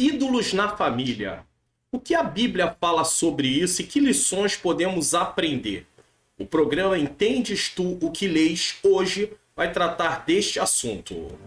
Ídolos na família. O que a Bíblia fala sobre isso e que lições podemos aprender? O programa Entendes Tu o que Lês hoje vai tratar deste assunto.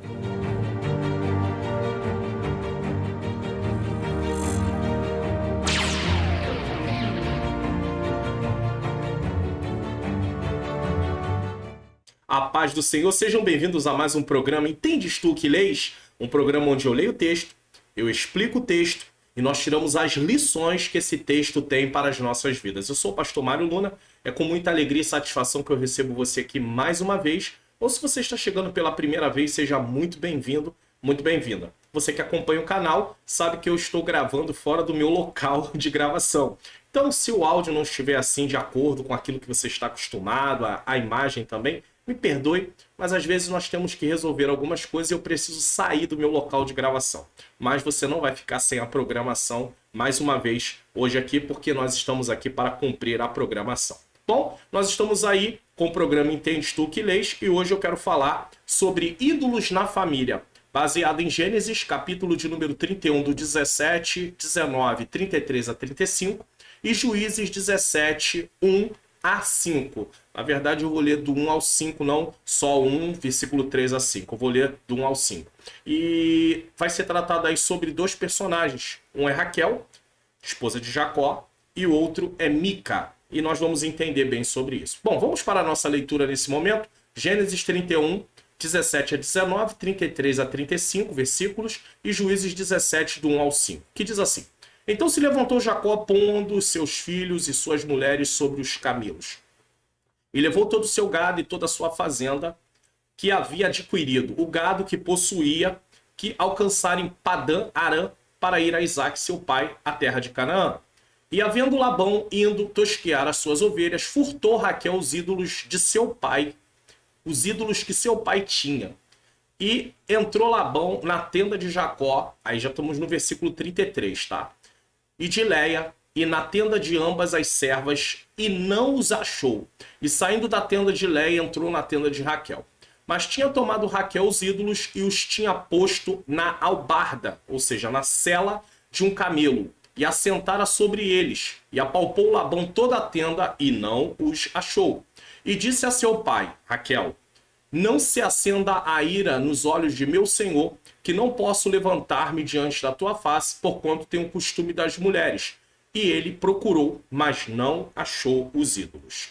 A paz do Senhor, sejam bem-vindos a mais um programa Entendes Tu o que Lês? Um programa onde eu leio o texto, eu explico o texto e nós tiramos as lições que esse texto tem para as nossas vidas. Eu sou o pastor Mário Luna, é com muita alegria e satisfação que eu recebo você aqui mais uma vez. Ou se você está chegando pela primeira vez, seja muito bem-vindo, muito bem-vinda. Você que acompanha o canal sabe que eu estou gravando fora do meu local de gravação. Então, se o áudio não estiver assim de acordo com aquilo que você está acostumado, a imagem também, me perdoe, mas às vezes nós temos que resolver algumas coisas e eu preciso sair do meu local de gravação. Mas você não vai ficar sem a programação mais uma vez hoje aqui, porque nós estamos aqui para cumprir a programação. Bom, nós estamos aí com o programa Entendes Tu que Lês e hoje eu quero falar sobre ídolos na família, baseado em Gênesis, capítulo de número 31, do 17, 19, 33 a 35 e Juízes 17, 1 a 5. Na verdade, eu vou ler do 1 ao 5, não só 1, versículo 3 a 5. Eu vou ler do 1 ao 5. E vai ser tratado aí sobre dois personagens. Um é Raquel, esposa de Jacó, e o outro é Mica. E nós vamos entender bem sobre isso. Bom, vamos para a nossa leitura nesse momento. Gênesis 31, 17 a 19, 33 a 35 versículos, e Juízes 17, do 1 ao 5, que diz assim: Então se levantou Jacó, pondo seus filhos e suas mulheres sobre os camelos, e levou todo o seu gado e toda a sua fazenda que havia adquirido, o gado que possuía, que alcançaram em Padã Arã, para ir a Isaque seu pai, à terra de Canaã. E havendo Labão indo tosquear as suas ovelhas, furtou Raquel os ídolos de seu pai, os ídolos que seu pai tinha. E entrou Labão na tenda de Jacó, aí já estamos no versículo 33, tá? E de Léia, e na tenda de ambas as servas, e não os achou. E saindo da tenda de Léia, entrou na tenda de Raquel. Mas tinha tomado Raquel os ídolos e os tinha posto na albarda, ou seja, na sela de um camelo, e assentara sobre eles. E apalpou Labão toda a tenda, e não os achou. E disse a seu pai, Raquel: Não se acenda a ira nos olhos de meu senhor, que não posso levantar-me diante da tua face, porquanto tenho o costume das mulheres. E ele procurou, mas não achou os ídolos.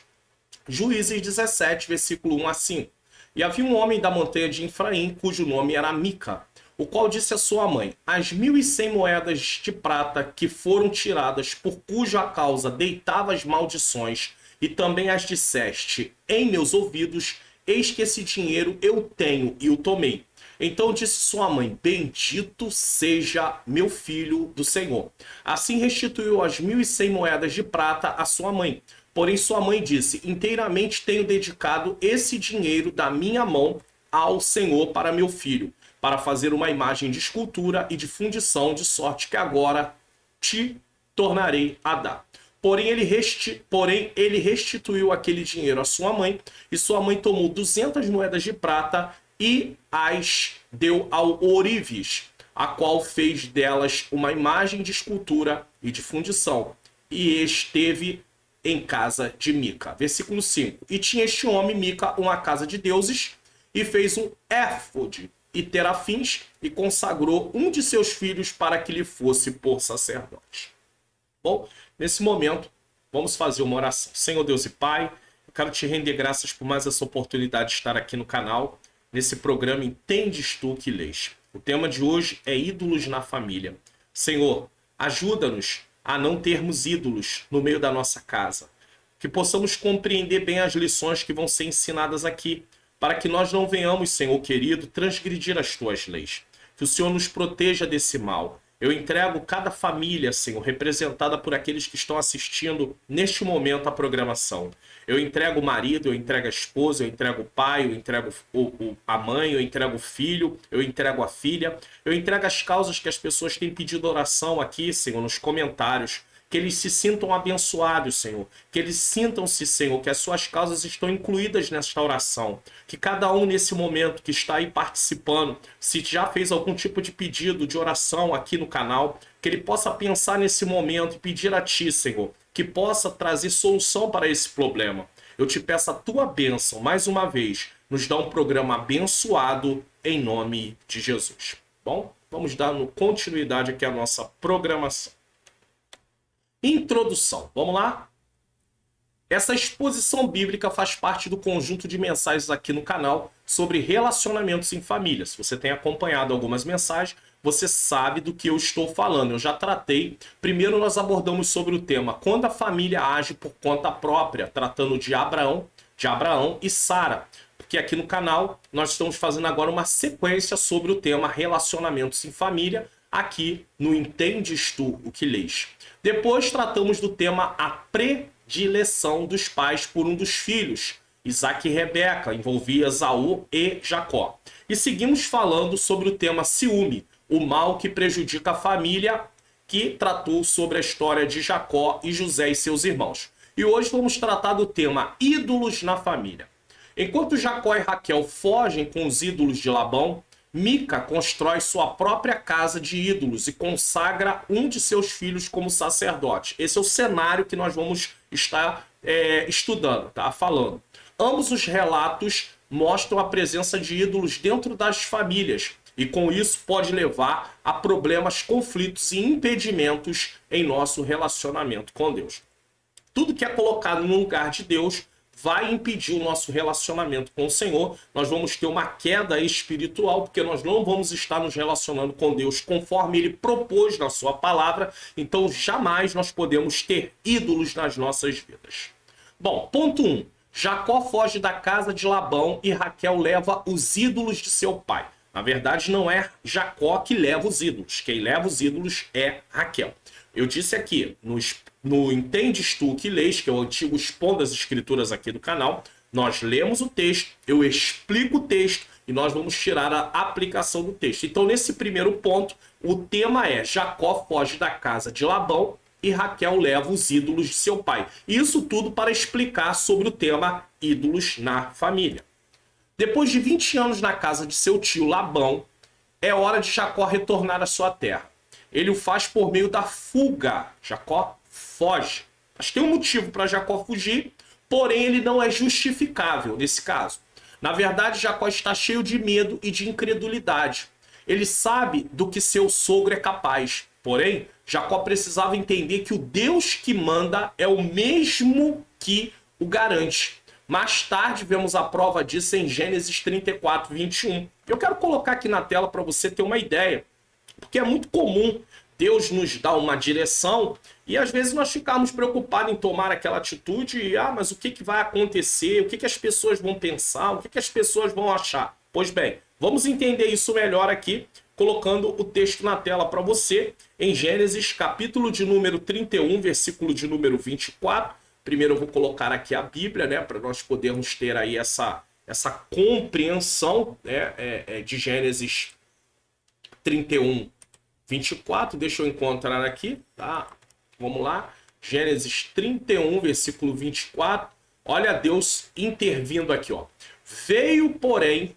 Juízes 17, versículo 1 a 5. E havia um homem da montanha de Efraim, cujo nome era Mica, o qual disse à sua mãe: As 1.100 moedas de prata que foram tiradas, por cuja causa deitavas maldições, e também as disseste em meus ouvidos, eis que esse dinheiro eu tenho e o tomei. Então disse sua mãe: Bendito seja meu filho do Senhor. Assim restituiu as 1.100 moedas de prata à sua mãe. Porém sua mãe disse: Inteiramente tenho dedicado esse dinheiro da minha mão ao Senhor para meu filho, para fazer uma imagem de escultura e de fundição, de sorte que agora te tornarei a dar. Porém ele restituiu aquele dinheiro à sua mãe, e sua mãe tomou 200 moedas de prata e as deu ao ourives, a qual fez delas uma imagem de escultura e de fundição, e esteve em casa de Mica. Versículo 5. E tinha este homem, Mica, uma casa de deuses, e fez um éfode e terafins, e consagrou um de seus filhos para que lhe fosse por sacerdote. Bom, nesse momento, vamos fazer uma oração. Senhor Deus e Pai, eu quero te render graças por mais essa oportunidade de estar aqui no canal, nesse programa Entendes Tu que Lês. O tema de hoje é ídolos na família. Senhor, ajuda-nos a não termos ídolos no meio da nossa casa. Que possamos compreender bem as lições que vão ser ensinadas aqui, para que nós não venhamos, Senhor querido, transgredir as Tuas leis. Que o Senhor nos proteja desse mal. Eu entrego cada família, Senhor, representada por aqueles que estão assistindo neste momento a programação. Eu entrego o marido, eu entrego a esposa, eu entrego o pai, eu entrego a mãe, eu entrego o filho, eu entrego a filha. Eu entrego as causas que as pessoas têm pedido oração aqui, Senhor, nos comentários. que eles se sintam abençoados, Senhor. Que eles sintam-se, Senhor, que as suas causas estão incluídas nesta oração. Que cada um nesse momento que está aí participando, se já fez algum tipo de pedido de oração aqui no canal, que ele possa pensar nesse momento e pedir a Ti, Senhor, que possa trazer solução para esse problema. Eu te peço a Tua bênção, mais uma vez, nos dá um programa abençoado em nome de Jesus. Bom, vamos dar continuidade aqui à nossa programação. Introdução. Vamos lá? Essa exposição bíblica faz parte do conjunto de mensagens aqui no canal sobre relacionamentos em família. Se você tem acompanhado algumas mensagens, você sabe do que eu estou falando. Eu já tratei. Primeiro nós abordamos sobre o tema quando a família age por conta própria, tratando de Abraão e Sara. Porque aqui no canal nós estamos fazendo agora uma sequência sobre o tema relacionamentos em família, aqui no Entendes Tu o que Lês. Depois tratamos do tema a predileção dos pais por um dos filhos, Isaac e Rebeca, envolvia Esaú e Jacó. E seguimos falando sobre o tema ciúme, o mal que prejudica a família, que tratou sobre a história de Jacó e José e seus irmãos. E hoje vamos tratar do tema ídolos na família. Enquanto Jacó e Raquel fogem com os ídolos de Labão, Mica constrói sua própria casa de ídolos e consagra um de seus filhos como sacerdote. Esse é o cenário que nós vamos estar estudando, tá? Falando. Ambos os relatos mostram a presença de ídolos dentro das famílias e com isso pode levar a problemas, conflitos e impedimentos em nosso relacionamento com Deus. Tudo que é colocado no lugar de Deus vai impedir o nosso relacionamento com o Senhor. Nós vamos ter uma queda espiritual, porque nós não vamos estar nos relacionando com Deus conforme Ele propôs na sua palavra. Então, jamais nós podemos ter ídolos nas nossas vidas. Bom, ponto 1. Jacó foge da casa de Labão e Raquel leva os ídolos de seu pai. Na verdade, não é Jacó que leva os ídolos. Quem leva os ídolos é Raquel. Eu disse aqui, no Entendes Tu que Lês, que é o antigo Expondo as Escrituras aqui do canal, nós lemos o texto, eu explico o texto e nós vamos tirar a aplicação do texto. Então, nesse primeiro ponto, o tema é Jacó foge da casa de Labão e Raquel leva os ídolos de seu pai. Isso tudo para explicar sobre o tema ídolos na família. Depois de 20 anos na casa de seu tio Labão, é hora de Jacó retornar à sua terra. Ele o faz por meio da fuga. Jacó foge. Mas tem um motivo para Jacó fugir, porém ele não é justificável nesse caso. Na verdade, Jacó está cheio de medo e de incredulidade. Ele sabe do que seu sogro é capaz. Porém, Jacó precisava entender que o Deus que manda é o mesmo que o garante. Mais tarde, vemos a prova disso em Gênesis 34, 21. Eu quero colocar aqui na tela para você ter uma ideia. Porque é muito comum Deus nos dar uma direção e às vezes nós ficarmos preocupados em tomar aquela atitude e, mas o que vai acontecer? O que as pessoas vão pensar? O que as pessoas vão achar? Pois bem, vamos entender isso melhor aqui, colocando o texto na tela para você, em Gênesis, capítulo de número 31, versículo de número 24. Primeiro eu vou colocar aqui a Bíblia, né, para nós podermos ter aí essa compreensão, né, de Gênesis 31, 24, deixa eu encontrar aqui, tá? Vamos lá, Gênesis 31, versículo 24, olha Deus intervindo aqui, ó. Veio, porém,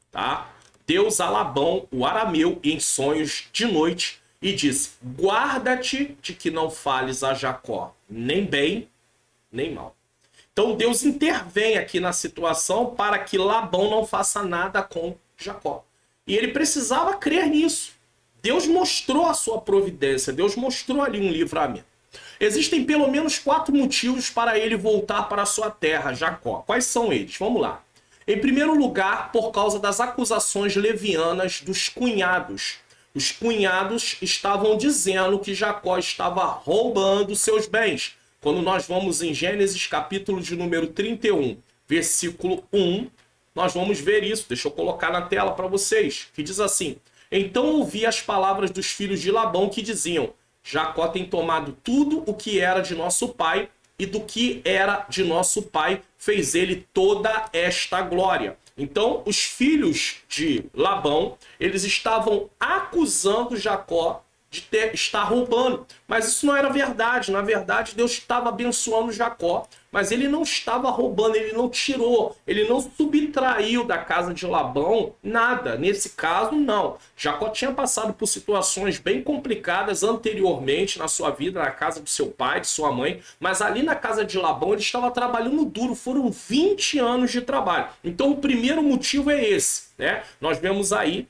tá? Deus a Labão, o arameu, em sonhos de noite, e disse, guarda-te de que não fales a Jacó, nem bem, nem mal. Então Deus intervém aqui na situação para que Labão não faça nada com Jacó. E ele precisava crer nisso. Deus mostrou a sua providência, Deus mostrou ali um livramento. Existem pelo menos 4 motivos para ele voltar para a sua terra, Jacó. Quais são eles? Vamos lá. Em primeiro lugar, por causa das acusações levianas dos cunhados. Os cunhados estavam dizendo que Jacó estava roubando seus bens. Quando nós vamos em Gênesis capítulo de número 31, versículo 1, nós vamos ver isso. Deixa eu colocar na tela para vocês, que diz assim: então ouvi as palavras dos filhos de Labão que diziam, Jacó tem tomado tudo o que era de nosso pai, e do que era de nosso pai fez ele toda esta glória. Então, os filhos de Labão, eles estavam acusando Jacó de estar roubando. Mas isso não era verdade. Na verdade, Deus estava abençoando Jacó, mas ele não estava roubando, ele não tirou, ele não subtraiu da casa de Labão nada. Nesse caso, não. Jacó tinha passado por situações bem complicadas anteriormente na sua vida, na casa de seu pai, de sua mãe, mas ali na casa de Labão ele estava trabalhando duro, foram 20 anos de trabalho. Então o primeiro motivo é esse, né? Nós vemos aí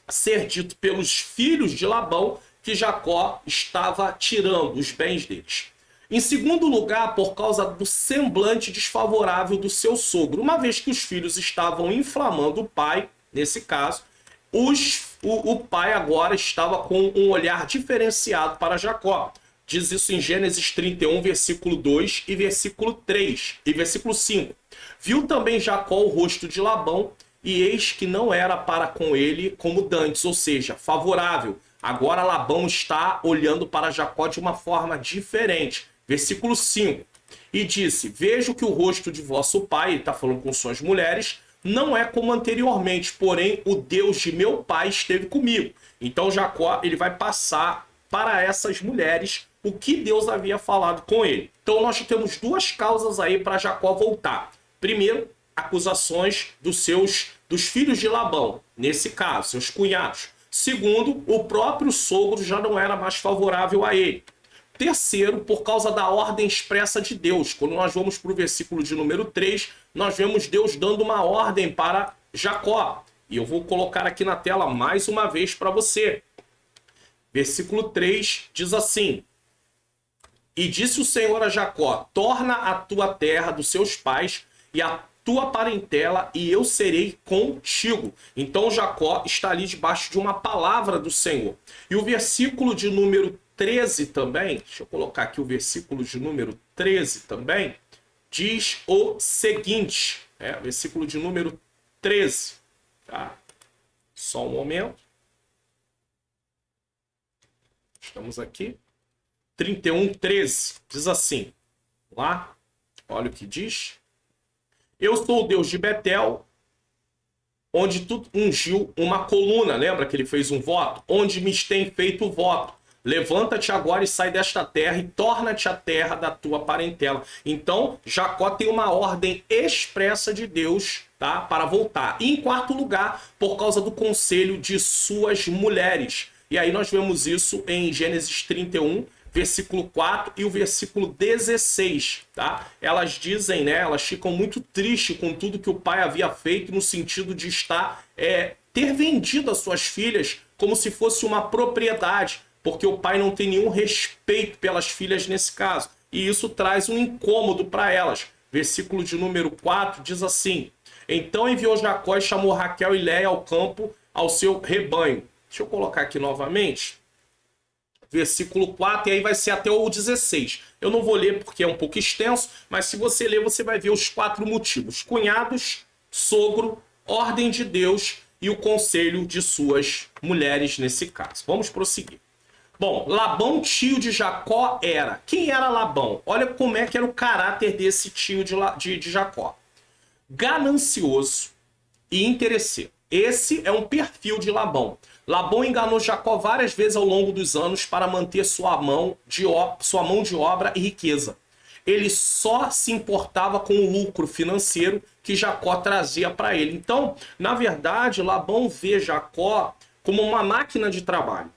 ser dito pelos filhos de Labão que Jacó estava tirando os bens deles. Em segundo lugar, por causa do semblante desfavorável do seu sogro, uma vez que os filhos estavam inflamando o pai, nesse caso, o pai agora estava com um olhar diferenciado para Jacó. Diz isso em Gênesis 31, versículo 2 e versículo 3 e versículo 5. Viu também Jacó o rosto de Labão, e eis que não era para com ele como dantes, ou seja, favorável. Agora Labão está olhando para Jacó de uma forma diferente. Versículo 5. E disse, vejo que o rosto de vosso pai, ele está falando com suas mulheres, não é como anteriormente, porém o Deus de meu pai esteve comigo. Então Jacó ele vai passar para essas mulheres o que Deus havia falado com ele. Então nós temos duas causas aí para Jacó voltar. Primeiro, acusações dos filhos de Labão, nesse caso, seus cunhados. Segundo, o próprio sogro já não era mais favorável a ele. Terceiro, por causa da ordem expressa de Deus. Quando nós vamos para o versículo de número 3, nós vemos Deus dando uma ordem para Jacó. E eu vou colocar aqui na tela mais uma vez para você. Versículo 3 diz assim: E disse o Senhor a Jacó, torna a tua terra dos seus pais e a tua parentela, e eu serei contigo. Então Jacó está ali debaixo de uma palavra do Senhor. E o versículo de número 13 também, deixa eu colocar aqui o versículo de número 13 também, diz o seguinte, versículo de número 13, tá? Só um momento. Estamos aqui. 31, 13, diz assim, lá, olha o que diz. Eu sou o Deus de Betel, onde tu ungiu uma coluna, lembra que ele fez um voto? Onde me tem feito o voto. Levanta-te agora e sai desta terra e torna-te a terra da tua parentela. Então, Jacó tem uma ordem expressa de Deus, tá, para voltar. E em quarto lugar, por causa do conselho de suas mulheres. E aí nós vemos isso em Gênesis 31, versículo 4 e o versículo 16, tá? Elas dizem, né, elas ficam muito tristes com tudo que o pai havia feito no sentido de ter vendido as suas filhas como se fosse uma propriedade, porque o pai não tem nenhum respeito pelas filhas nesse caso. E isso traz um incômodo para elas. Versículo de número 4 diz assim: Então enviou Jacó e chamou Raquel e Léia ao campo, ao seu rebanho. Deixa eu colocar aqui novamente. Versículo 4, e aí vai ser até o 16. Eu não vou ler porque é um pouco extenso, mas se você ler, você vai ver os 4 motivos. Cunhados, sogro, ordem de Deus e o conselho de suas mulheres nesse caso. Vamos prosseguir. Bom, Labão, tio de Jacó, era. Quem era Labão? Olha como é que era o caráter desse tio de Jacó. Ganancioso e interesseiro. Esse é um perfil de Labão. Labão enganou Jacó várias vezes ao longo dos anos para manter sua mão de obra e riqueza. Ele só se importava com o lucro financeiro que Jacó trazia para ele. Então, na verdade, Labão vê Jacó como uma máquina de trabalho.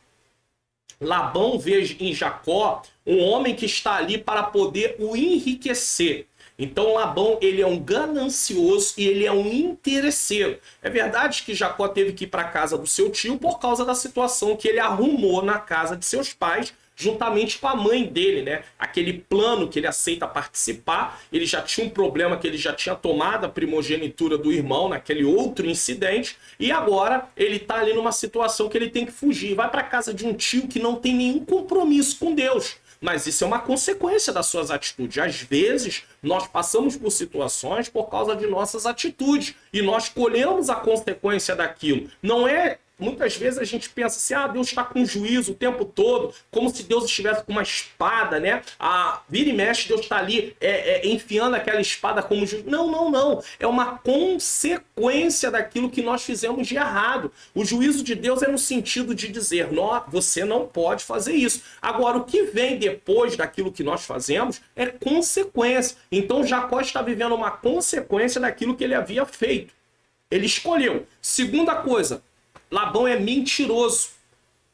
Labão vê em Jacó um homem que está ali para poder o enriquecer. Então Labão, ele é um ganancioso e ele é um interesseiro. É verdade que Jacó teve que ir para a casa do seu tio por causa da situação que ele arrumou na casa de seus pais, juntamente com a mãe dele, né? Aquele plano que ele aceita participar, ele já tinha um problema que ele já tinha tomado a primogenitura do irmão naquele outro incidente, e agora ele está ali numa situação que ele tem que fugir. Vai para a casa de um tio que não tem nenhum compromisso com Deus. Mas isso é uma consequência das suas atitudes. Às vezes, nós passamos por situações por causa de nossas atitudes. E nós colhemos a consequência daquilo. Não é muitas vezes a gente pensa assim, Deus está com juízo o tempo todo, como se Deus estivesse com uma espada, né? Vira e mexe, Deus está ali enfiando aquela espada como juízo. Não, não, não. É uma consequência daquilo que nós fizemos de errado. O juízo de Deus é no sentido de dizer, não, você não pode fazer isso. Agora, o que vem depois daquilo que nós fazemos é consequência. Então, Jacó está vivendo uma consequência daquilo que ele havia feito. Ele escolheu. Segunda coisa, Labão é mentiroso.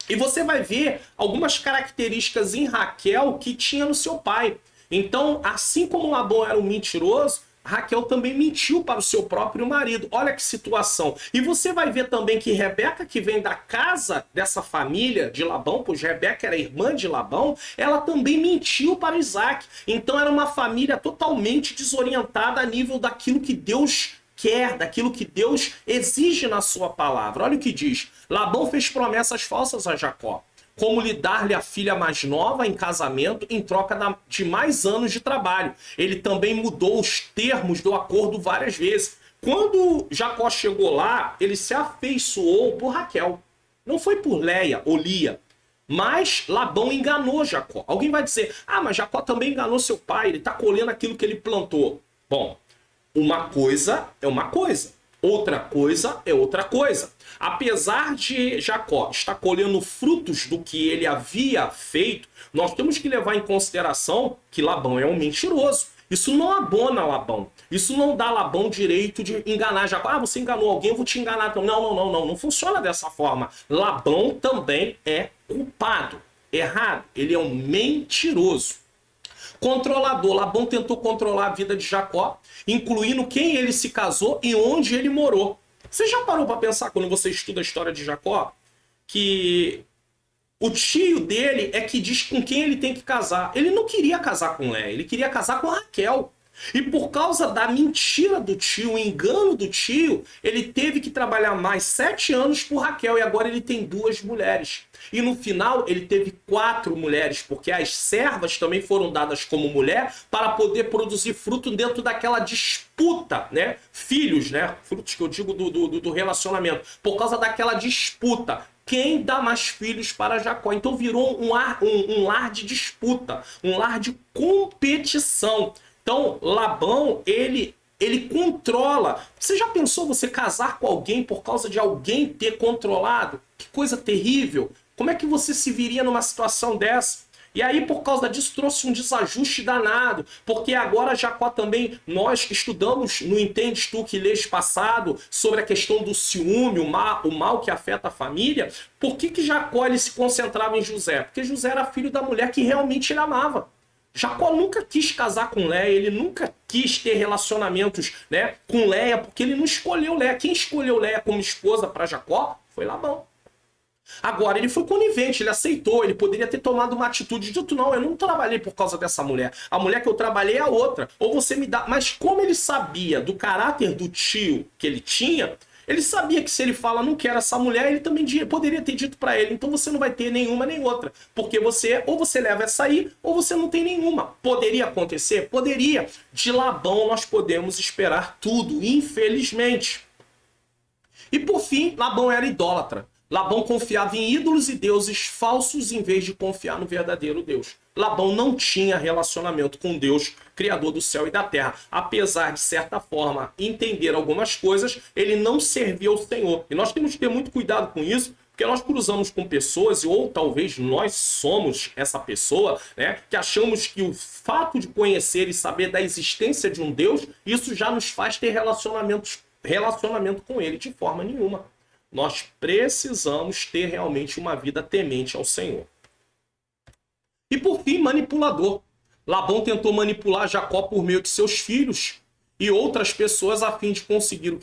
E você vai ver algumas características em Raquel que tinha no seu pai. Então, assim como Labão era um mentiroso, Raquel também mentiu para o seu próprio marido. Olha que situação. E você vai ver também que Rebeca, que vem da casa dessa família de Labão, pois Rebeca era irmã de Labão, ela também mentiu para Isaac. Então era uma família totalmente desorientada a nível daquilo que Deus quer, daquilo que Deus exige na sua palavra. Olha o que diz. Labão fez promessas falsas a Jacó, como lhe dar-lhe a filha mais nova em casamento em troca de mais anos de trabalho. Ele também mudou os termos do acordo várias vezes. Quando Jacó chegou lá, ele se afeiçoou por Raquel. Não foi por Leia ou Lia. Mas Labão enganou Jacó. Alguém vai dizer, mas Jacó também enganou seu pai, ele está colhendo aquilo que ele plantou. Bom, uma coisa é uma coisa, outra coisa é outra coisa. Apesar de Jacó estar colhendo frutos do que ele havia feito, nós temos que levar em consideração que Labão é um mentiroso. Isso não abona Labão. Isso não dá Labão direito de enganar Jacó. Você enganou alguém, eu vou te enganar. Não funciona dessa forma. Labão também é culpado, errado. Ele é um mentiroso. Controlador. Labão tentou controlar a vida de Jacó, incluindo quem ele se casou e onde ele morou. Você já parou para pensar, quando você estuda a história de Jacó, que o tio dele é que diz com quem ele tem que casar. Ele não queria casar com Léia, ele queria casar com Raquel. E por causa da mentira do tio, o engano do tio, ele teve que trabalhar mais 7 anos por Raquel e agora ele tem 2 mulheres. E no final ele teve 4 mulheres, porque as servas também foram dadas como mulher para poder produzir fruto dentro daquela disputa, né? Filhos, né? Frutos que eu digo do relacionamento. Por causa daquela disputa. Quem dá mais filhos para Jacó? Então virou um lar de disputa, um lar de competição. Então, Labão, ele controla. Você já pensou você casar com alguém por causa de alguém ter controlado? Que coisa terrível. Como é que você se viria numa situação dessa? E aí, por causa disso, trouxe um desajuste danado. Porque agora Jacó também, nós estudamos no Entendes Tu que lês passado sobre a questão do ciúme, o mal que afeta a família. Por que Jacó ele se concentrava em José? Porque José era filho da mulher que realmente ele amava. Jacó nunca quis casar com Léia, ele nunca quis ter relacionamentos, né, com Léia, porque ele não escolheu Léia. Quem escolheu Léia como esposa para Jacó foi Labão. Agora, ele foi conivente, ele aceitou, ele poderia ter tomado uma atitude de não, eu não trabalhei por causa dessa mulher. A mulher que eu trabalhei é a outra. Ou você me dá... Mas como ele sabia do caráter do tio que ele tinha, ele sabia que se ele fala não quero essa mulher, ele também poderia ter dito para ele, então você não vai ter nenhuma nem outra. Porque ou você leva essa aí, ou você não tem nenhuma. Poderia acontecer? Poderia. De Labão nós podemos esperar tudo, infelizmente. E por fim, Labão era idólatra. Labão confiava em ídolos e deuses falsos em vez de confiar no verdadeiro Deus. Labão não tinha relacionamento com Deus, Criador do céu e da terra. Apesar de, certa forma, entender algumas coisas, ele não servia ao Senhor. E nós temos que ter muito cuidado com isso, porque nós cruzamos com pessoas, ou talvez nós somos essa pessoa, né, que achamos que o fato de conhecer e saber da existência de um Deus, isso já nos faz ter relacionamento com ele de forma nenhuma. Nós precisamos ter realmente uma vida temente ao Senhor. E por fim, manipulador. Labão tentou manipular Jacó por meio de seus filhos e outras pessoas a fim de conseguir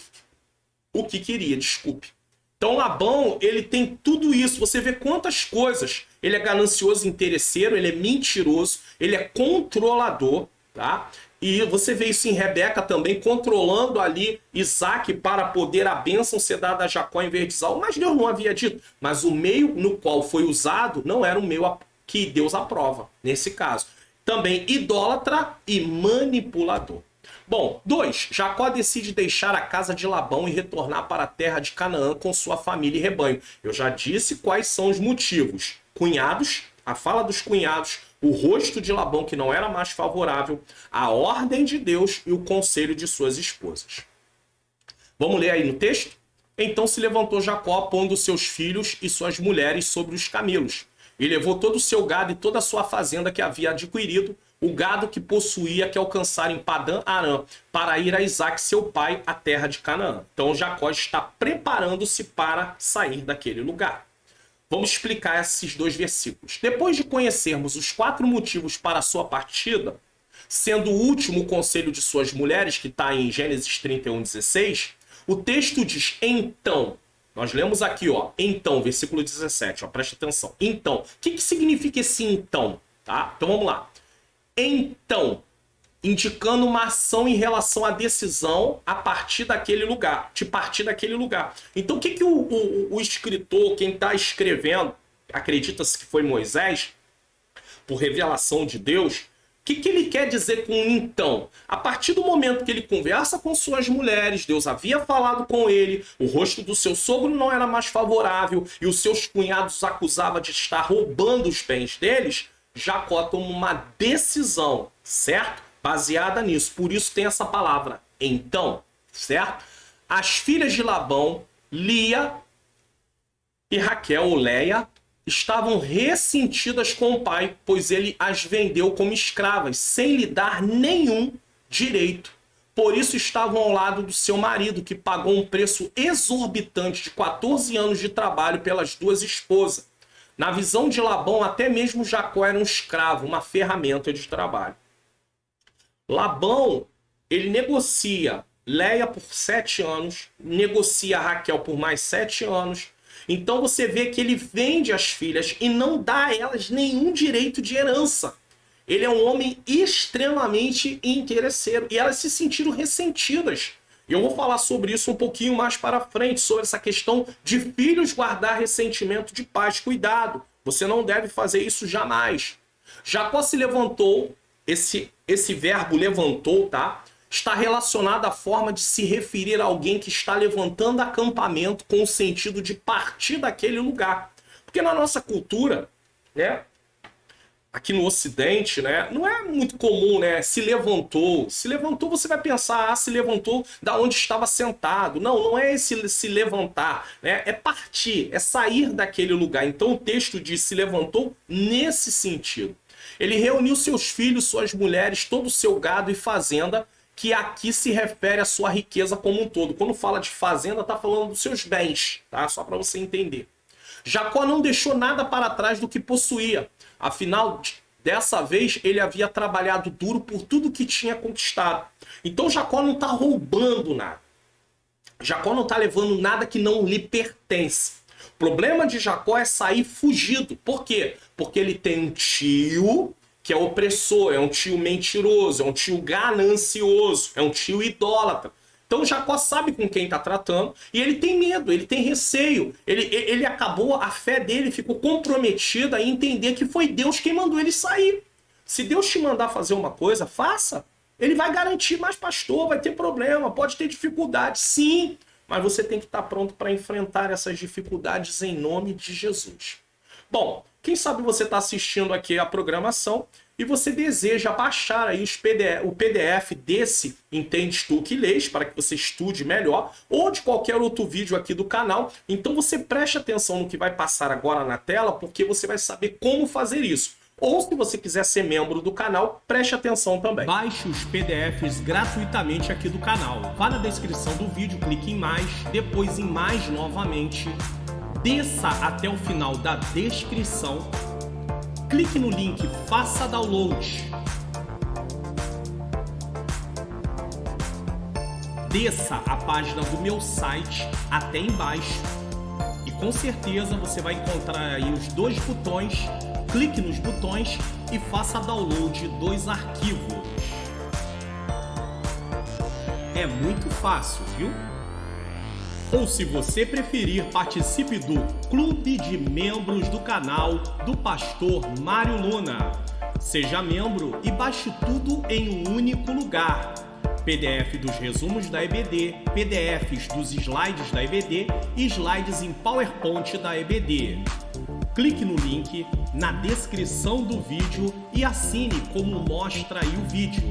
o que queria, desculpe. Então Labão, ele tem tudo isso. Você vê quantas coisas. Ele é ganancioso, interesseiro, ele é mentiroso, ele é controlador, tá? E você vê isso em Rebeca também, controlando ali Isaac para poder a bênção ser dada a Jacó em vez de Esaú. Mas Deus não havia dito. Mas o meio no qual foi usado não era o meio que Deus aprova, nesse caso. Também idólatra e manipulador. Bom, 2. Jacó decide deixar a casa de Labão e retornar para a terra de Canaã com sua família e rebanho. Eu já disse quais são os motivos. Cunhados, a fala dos cunhados, o rosto de Labão que não era mais favorável, a ordem de Deus e o conselho de suas esposas. Vamos ler aí no texto? Então se levantou Jacó, pondo seus filhos e suas mulheres sobre os camelos, e levou todo o seu gado e toda a sua fazenda que havia adquirido, o gado que possuía, que alcançara em Padã Arã, para ir a Isaque, seu pai, à terra de Canaã. Então Jacó está preparando-se para sair daquele lugar. Vamos explicar esses 2 versículos. Depois de conhecermos os 4 motivos para a sua partida, sendo o último o conselho de suas mulheres, que está em Gênesis 31:16, o texto diz, então, nós lemos aqui, ó, então, versículo 17, ó, preste atenção. Então, o que significa esse então? Tá? Então vamos lá. Então, indicando uma ação em relação à decisão a partir daquele lugar, de partir daquele lugar. Então, o que o escritor, quem está escrevendo, acredita-se que foi Moisés, por revelação de Deus, o que ele quer dizer com então? A partir do momento que ele conversa com suas mulheres, Deus havia falado com ele, o rosto do seu sogro não era mais favorável e os seus cunhados acusavam de estar roubando os bens deles, Jacó toma uma decisão, certo? Baseada nisso. Por isso tem essa palavra, então, certo? As filhas de Labão, Lia e Raquel, ou Leia, estavam ressentidas com o pai, pois ele as vendeu como escravas, sem lhe dar nenhum direito. Por isso estavam ao lado do seu marido, que pagou um preço exorbitante de 14 anos de trabalho pelas 2 esposas. Na visão de Labão, até mesmo Jacó era um escravo, uma ferramenta de trabalho. Labão, ele negocia Leia por 7 anos, negocia Raquel por mais 7 anos. Então você vê que ele vende as filhas e não dá a elas nenhum direito de herança. Ele é um homem extremamente interesseiro e elas se sentiram ressentidas. E eu vou falar sobre isso um pouquinho mais para frente, sobre essa questão de filhos guardar ressentimento de pais. Cuidado, você não deve fazer isso jamais. Jacó se levantou, esse verbo levantou, tá? Está relacionado à forma de se referir a alguém que está levantando acampamento com o sentido de partir daquele lugar. Porque na nossa cultura, né, aqui no Ocidente, né, não é muito comum, né, se levantou. Se levantou, você vai pensar, se levantou da onde estava sentado. Não, não é esse se levantar, né, é partir, é sair daquele lugar. Então o texto diz se levantou nesse sentido. Ele reuniu seus filhos, suas mulheres, todo o seu gado e fazenda, que aqui se refere à sua riqueza como um todo. Quando fala de fazenda, está falando dos seus bens, tá? Só para você entender. Jacó não deixou nada para trás do que possuía. Afinal, dessa vez, ele havia trabalhado duro por tudo que tinha conquistado. Então Jacó não está roubando nada. Jacó não está levando nada que não lhe pertence. O problema de Jacó é sair fugido. Por quê? Porque ele tem um tio que é opressor, é um tio mentiroso, é um tio ganancioso, é um tio idólatra. Então Jacó sabe com quem está tratando e ele tem medo, ele tem receio. Ele acabou, a fé dele ficou comprometida em entender que foi Deus quem mandou ele sair. Se Deus te mandar fazer uma coisa, faça. Ele vai garantir, mas pastor, vai ter problema, pode ter dificuldade. Sim, mas você tem que estar pronto para enfrentar essas dificuldades em nome de Jesus. Bom, quem sabe você está assistindo aqui a programação e você deseja baixar aí o PDF desse Entendes Tu Que Lês, para que você estude melhor, ou de qualquer outro vídeo aqui do canal. Então você preste atenção no que vai passar agora na tela, porque você vai saber como fazer isso. Ou se você quiser ser membro do canal, preste atenção também. Baixe os PDFs gratuitamente aqui do canal. Vá na descrição do vídeo, clique em mais, depois em mais novamente. Desça até o final da descrição, clique no link Faça Download. Desça a página do meu site até embaixo e com certeza você vai encontrar aí os 2 botões. Clique nos botões e faça download dos arquivos. É muito fácil, viu? Ou se você preferir, participe do Clube de Membros do canal do Pastor Mário Luna. Seja membro e baixe tudo em um único lugar. PDF dos resumos da EBD, PDFs dos slides da EBD e slides em PowerPoint da EBD. Clique no link na descrição do vídeo e assine como mostra aí o vídeo.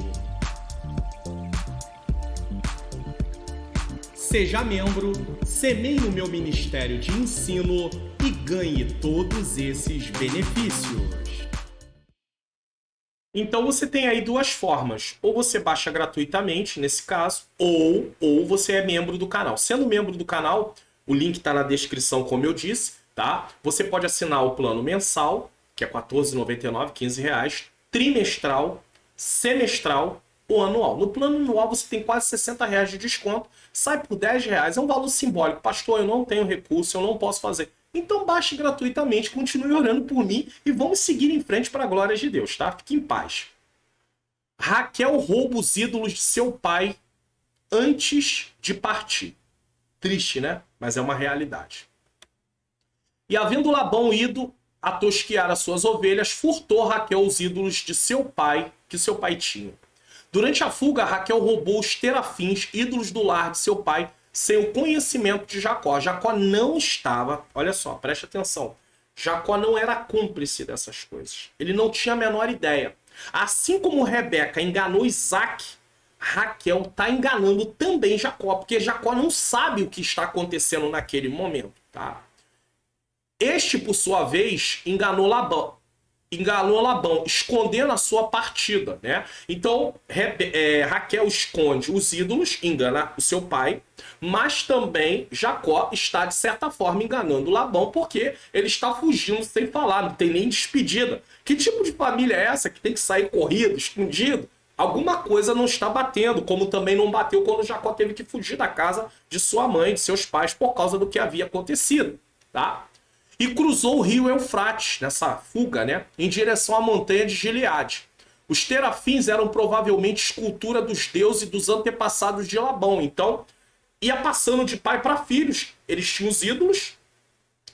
Seja membro, semeie no meu ministério de ensino e ganhe todos esses benefícios. Então você tem aí duas formas. Ou você baixa gratuitamente, nesse caso, ou você é membro do canal. Sendo membro do canal, o link está na descrição, como eu disse, tá? Você pode assinar o plano mensal, que é R$ 14,99, R$15, trimestral, semestral ou anual. No plano anual você tem quase R$60 de desconto, sai por R$10, é um valor simbólico. Pastor, eu não tenho recurso, eu não posso fazer. Então baixe gratuitamente, continue orando por mim e vamos seguir em frente para a glória de Deus, tá? Fique em paz. Raquel rouba os ídolos de seu pai antes de partir. Triste, né? Mas é uma realidade. E havendo Labão ido a tosquear as suas ovelhas, furtou Raquel os ídolos de seu pai, que seu pai tinha. Durante a fuga, Raquel roubou os terafins, ídolos do lar de seu pai, sem o conhecimento de Jacó. Jacó não estava, olha só, preste atenção, Jacó não era cúmplice dessas coisas. Ele não tinha a menor ideia. Assim como Rebeca enganou Isaac, Raquel está enganando também Jacó, porque Jacó não sabe o que está acontecendo naquele momento, tá? Este, por sua vez, enganou Labão, escondendo a sua partida, né? Então, Raquel esconde os ídolos, engana o seu pai, mas também Jacó está, de certa forma, enganando Labão, porque ele está fugindo sem falar, não tem nem despedida. Que tipo de família é essa que tem que sair corrido, escondido? Alguma coisa não está batendo, como também não bateu quando Jacó teve que fugir da casa de sua mãe, de seus pais, por causa do que havia acontecido, tá? E cruzou o rio Eufrates, nessa fuga, né, em direção à montanha de Gileade. Os terafins eram provavelmente escultura dos deuses e dos antepassados de Labão. Então, ia passando de pai para filhos. Eles tinham os ídolos,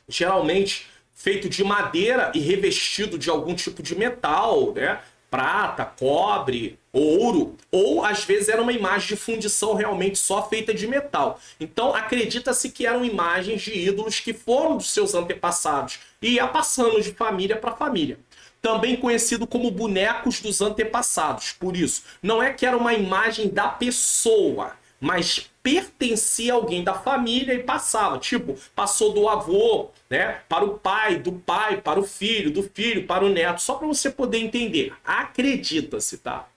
geralmente feito de madeira e revestido de algum tipo de metal, né? Prata, cobre, ouro, ou às vezes era uma imagem de fundição realmente só feita de metal. Então acredita-se que eram imagens de ídolos que foram dos seus antepassados e ia passando de família para família. Também conhecido como bonecos dos antepassados. Por isso, não é que era uma imagem da pessoa, mas pertencia a alguém da família e passava. Tipo, passou do avô, né, para o pai, do pai para o filho, do filho para o neto. Só para você poder entender. Acredita-se, tá?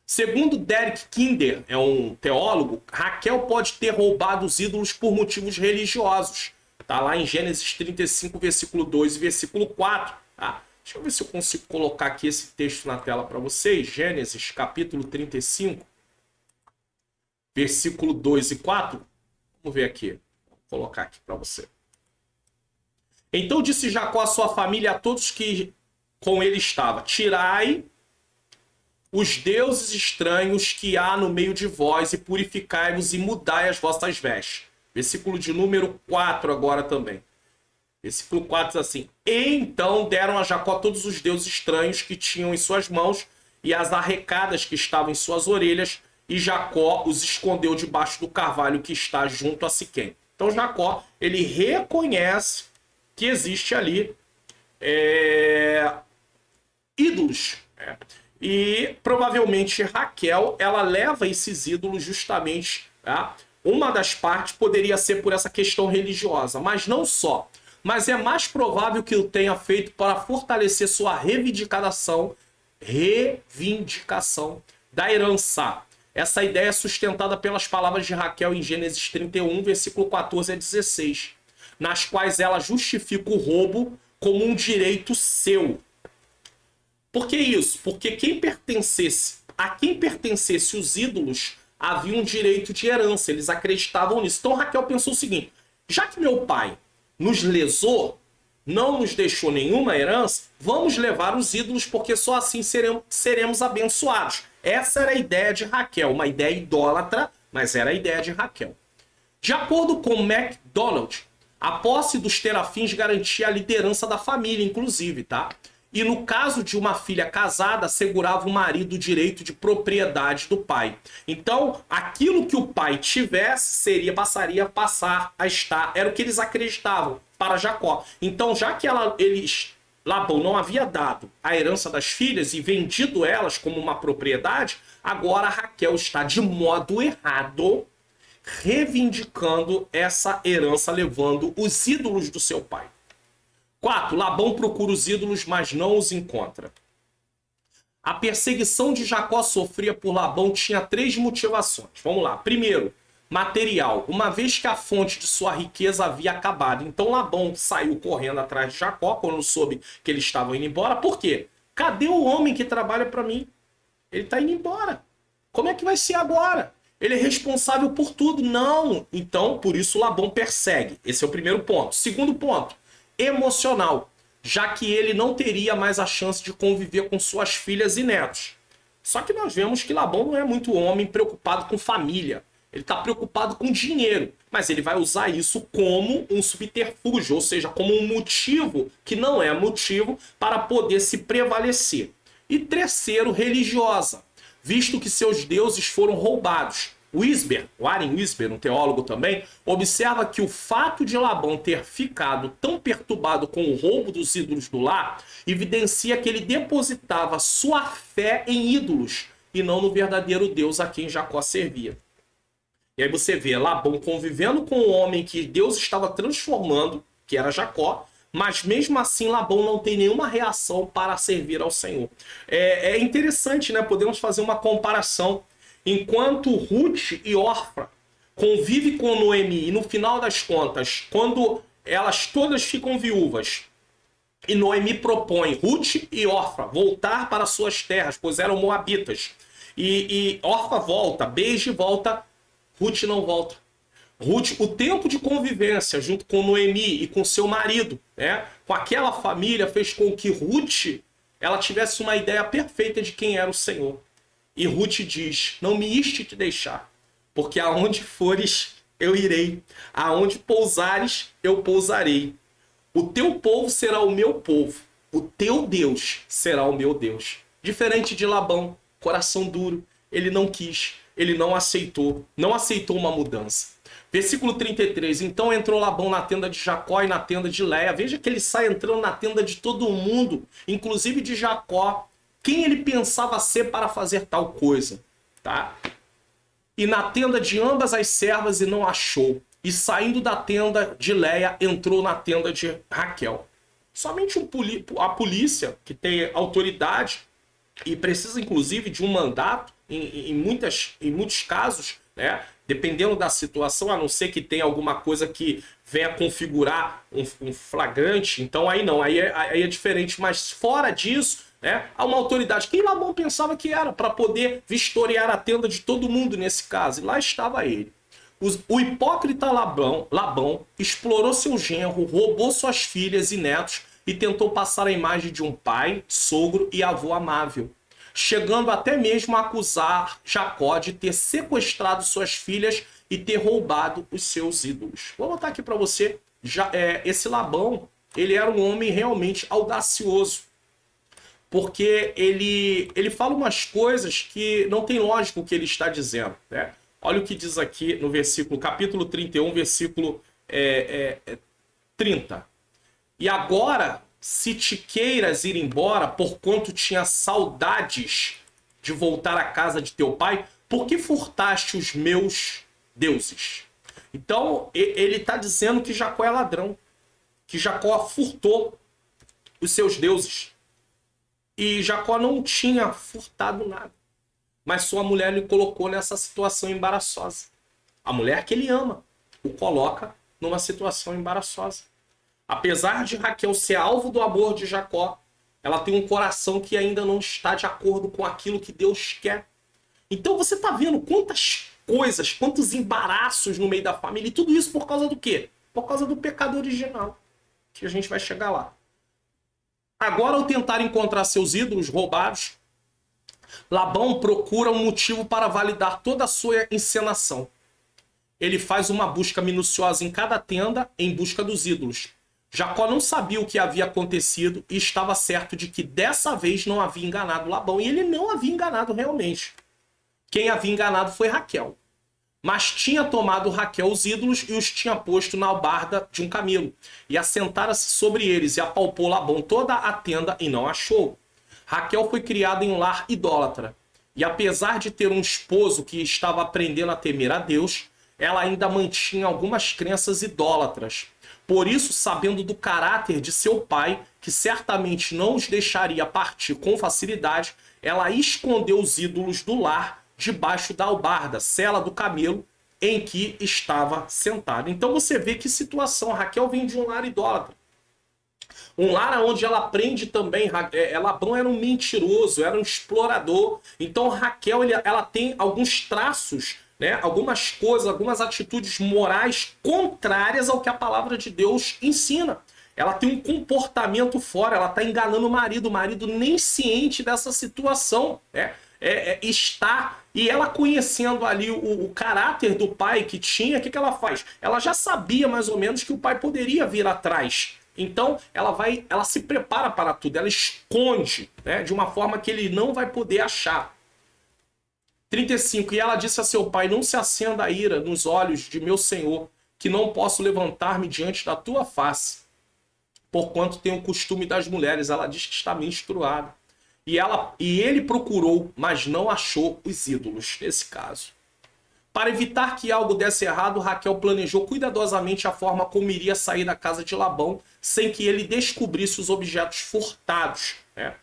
Segundo Derek Kinder, é um teólogo, Raquel pode ter roubado os ídolos por motivos religiosos. Tá lá em Gênesis 35, versículo 2 e versículo 4. Tá? Deixa eu ver se eu consigo colocar aqui esse texto na tela para vocês. Gênesis, capítulo 35. Versículo 2 e 4. Vamos ver aqui. Vou colocar aqui para você. Então disse Jacó à sua família e a todos que com ele estava: tirai os deuses estranhos que há no meio de vós e purificai-vos e mudai as vossas vestes. Versículo de número 4 agora também. Versículo 4 diz assim: então deram a Jacó todos os deuses estranhos que tinham em suas mãos e as arrecadas que estavam em suas orelhas, e Jacó os escondeu debaixo do carvalho que está junto a Siquém. Então Jacó, ele reconhece que existe ali ídolos. E provavelmente Raquel, ela leva esses ídolos justamente, tá? Uma das partes poderia ser por essa questão religiosa, mas não só. Mas é mais provável que o tenha feito para fortalecer sua reivindicação da herança. Essa ideia é sustentada pelas palavras de Raquel em Gênesis 31, versículo 14 a 16, nas quais ela justifica o roubo como um direito seu. Por que isso? Porque a quem pertencesse os ídolos havia um direito de herança, eles acreditavam nisso. Então Raquel pensou o seguinte: já que meu pai nos lesou, não nos deixou nenhuma herança, vamos levar os ídolos, porque só assim seremos abençoados. Essa era a ideia de Raquel, uma ideia idólatra, mas era a ideia de Raquel. De acordo com MacDonald, a posse dos terafins garantia a liderança da família, inclusive, tá? e no caso de uma filha casada, assegurava o marido o direito de propriedade do pai. Então, aquilo que o pai tivesse passaria a passar a estar, era o que eles acreditavam para Jacó. Então, já que Labão não havia dado a herança das filhas e vendido elas como uma propriedade, agora Raquel está de modo errado reivindicando essa herança, levando os ídolos do seu pai. 4. Labão procura os ídolos, mas não os encontra. A perseguição de Jacó sofrida por Labão tinha 3 motivações. Vamos lá. Primeiro, material. Uma vez que a fonte de sua riqueza havia acabado. Então Labão saiu correndo atrás de Jacó quando soube que eles estavam indo embora. Por quê? Cadê o homem que trabalha para mim? Ele está indo embora. Como é que vai ser agora? Ele é responsável por tudo. Não. Então, por isso Labão persegue. Esse é o primeiro ponto. Segundo ponto, emocional. Já que ele não teria mais a chance de conviver com suas filhas e netos. Só que nós vemos que Labão não é muito homem preocupado com família. Ele está preocupado com dinheiro. Mas ele vai usar isso como um subterfúgio, ou seja, como um motivo que não é motivo para poder se prevalecer. E terceiro, religiosa. Visto que seus deuses foram roubados. Warren Wiersbe, um teólogo também, observa que o fato de Labão ter ficado tão perturbado com o roubo dos ídolos do lar evidencia que ele depositava sua fé em ídolos e não no verdadeiro Deus a quem Jacó servia. E aí você vê Labão convivendo com o homem que Deus estava transformando, que era Jacó, mas mesmo assim Labão não tem nenhuma reação para servir ao Senhor. É interessante, né? Podemos fazer uma comparação. Enquanto Ruth e Orfa convivem com Noemi e no final das contas, quando elas todas ficam viúvas, e Noemi propõe Ruth e Orfa voltar para suas terras, pois eram moabitas, e Orfa volta, beija e volta, Ruth não volta. Ruth, o tempo de convivência junto com Noemi e com seu marido, né, com aquela família, fez com que Ruth ela tivesse uma ideia perfeita de quem era o Senhor. E Ruth diz, não me iste te deixar, porque aonde fores eu irei, aonde pousares eu pousarei. O teu povo será o meu povo, o teu Deus será o meu Deus. Diferente de Labão, coração duro, ele não quis, ele não aceitou uma mudança. Versículo 33, então entrou Labão na tenda de Jacó e na tenda de Léia. Veja que ele sai entrando na tenda de todo mundo, inclusive de Jacó. Quem ele pensava ser para fazer tal coisa, tá? E na tenda de ambas as servas e não achou. E saindo da tenda de Léia, entrou na tenda de Raquel. Somente a polícia, que tem autoridade e precisa inclusive de um mandato, em muitos casos, né? Dependendo da situação, a não ser que tenha alguma coisa que venha configurar um flagrante, então aí não, aí é diferente. Mas fora disso, né, há uma autoridade. Quem Labão pensava que era para poder vistoriar a tenda de todo mundo nesse caso? E lá estava ele. O hipócrita Labão explorou seu genro, roubou suas filhas e netos e tentou passar a imagem de um pai, sogro e avô amável, chegando até mesmo a acusar Jacó de ter sequestrado suas filhas e ter roubado os seus ídolos. Vou botar aqui para você, esse Labão, ele era um homem realmente audacioso, porque ele fala umas coisas que não tem lógica o que ele está dizendo, né? Olha o que diz aqui no versículo, capítulo 31, versículo 30. E agora, se te queiras ir embora, porquanto tinha saudades de voltar à casa de teu pai, por que furtaste os meus deuses? Então, ele está dizendo que Jacó é ladrão, que Jacó furtou os seus deuses. E Jacó não tinha furtado nada, mas sua mulher lhe colocou nessa situação embaraçosa. A mulher que ele ama o coloca numa situação embaraçosa. Apesar de Raquel ser alvo do amor de Jacó, ela tem um coração que ainda não está de acordo com aquilo que Deus quer. Então você está vendo quantas coisas, quantos embaraços no meio da família, e tudo isso por causa do quê? Por causa do pecado original, que a gente vai chegar lá. Agora, ao tentar encontrar seus ídolos roubados, Labão procura um motivo para validar toda a sua encenação. Ele faz uma busca minuciosa em cada tenda em busca dos ídolos. Jacó não sabia o que havia acontecido e estava certo de que dessa vez não havia enganado Labão. E ele não havia enganado realmente. Quem havia enganado foi Raquel. Mas tinha tomado Raquel os ídolos e os tinha posto na albarda de um camelo. E assentara-se sobre eles e apalpou Labão toda a tenda e não achou. Raquel foi criada em um lar idólatra. E apesar de ter um esposo que estava aprendendo a temer a Deus, ela ainda mantinha algumas crenças idólatras. Por isso, sabendo do caráter de seu pai, que certamente não os deixaria partir com facilidade, ela escondeu os ídolos do lar debaixo da albarda, sela do camelo, em que estava sentada. Então você vê que situação. Raquel vem de um lar idólatra. Um lar onde ela aprende também. Labão era um mentiroso, era um explorador. Então Raquel ela tem alguns traços, né, algumas coisas, algumas atitudes morais contrárias ao que a palavra de Deus ensina. Ela tem um comportamento fora, ela está enganando o marido nem ciente dessa situação, né? Está, e ela conhecendo ali o caráter do pai que tinha, o que ela faz? Ela já sabia mais ou menos que o pai poderia vir atrás. Então ela se prepara para tudo, ela esconde, né, de uma forma que ele não vai poder achar. 35, e ela disse a seu pai: não se acenda a ira nos olhos de meu senhor, que não posso levantar-me diante da tua face, porquanto tenho o costume das mulheres. Ela diz que está menstruada. E ele procurou, mas não achou os ídolos, nesse caso. Para evitar que algo desse errado, Raquel planejou cuidadosamente a forma como iria sair da casa de Labão, sem que ele descobrisse os objetos furtados, né?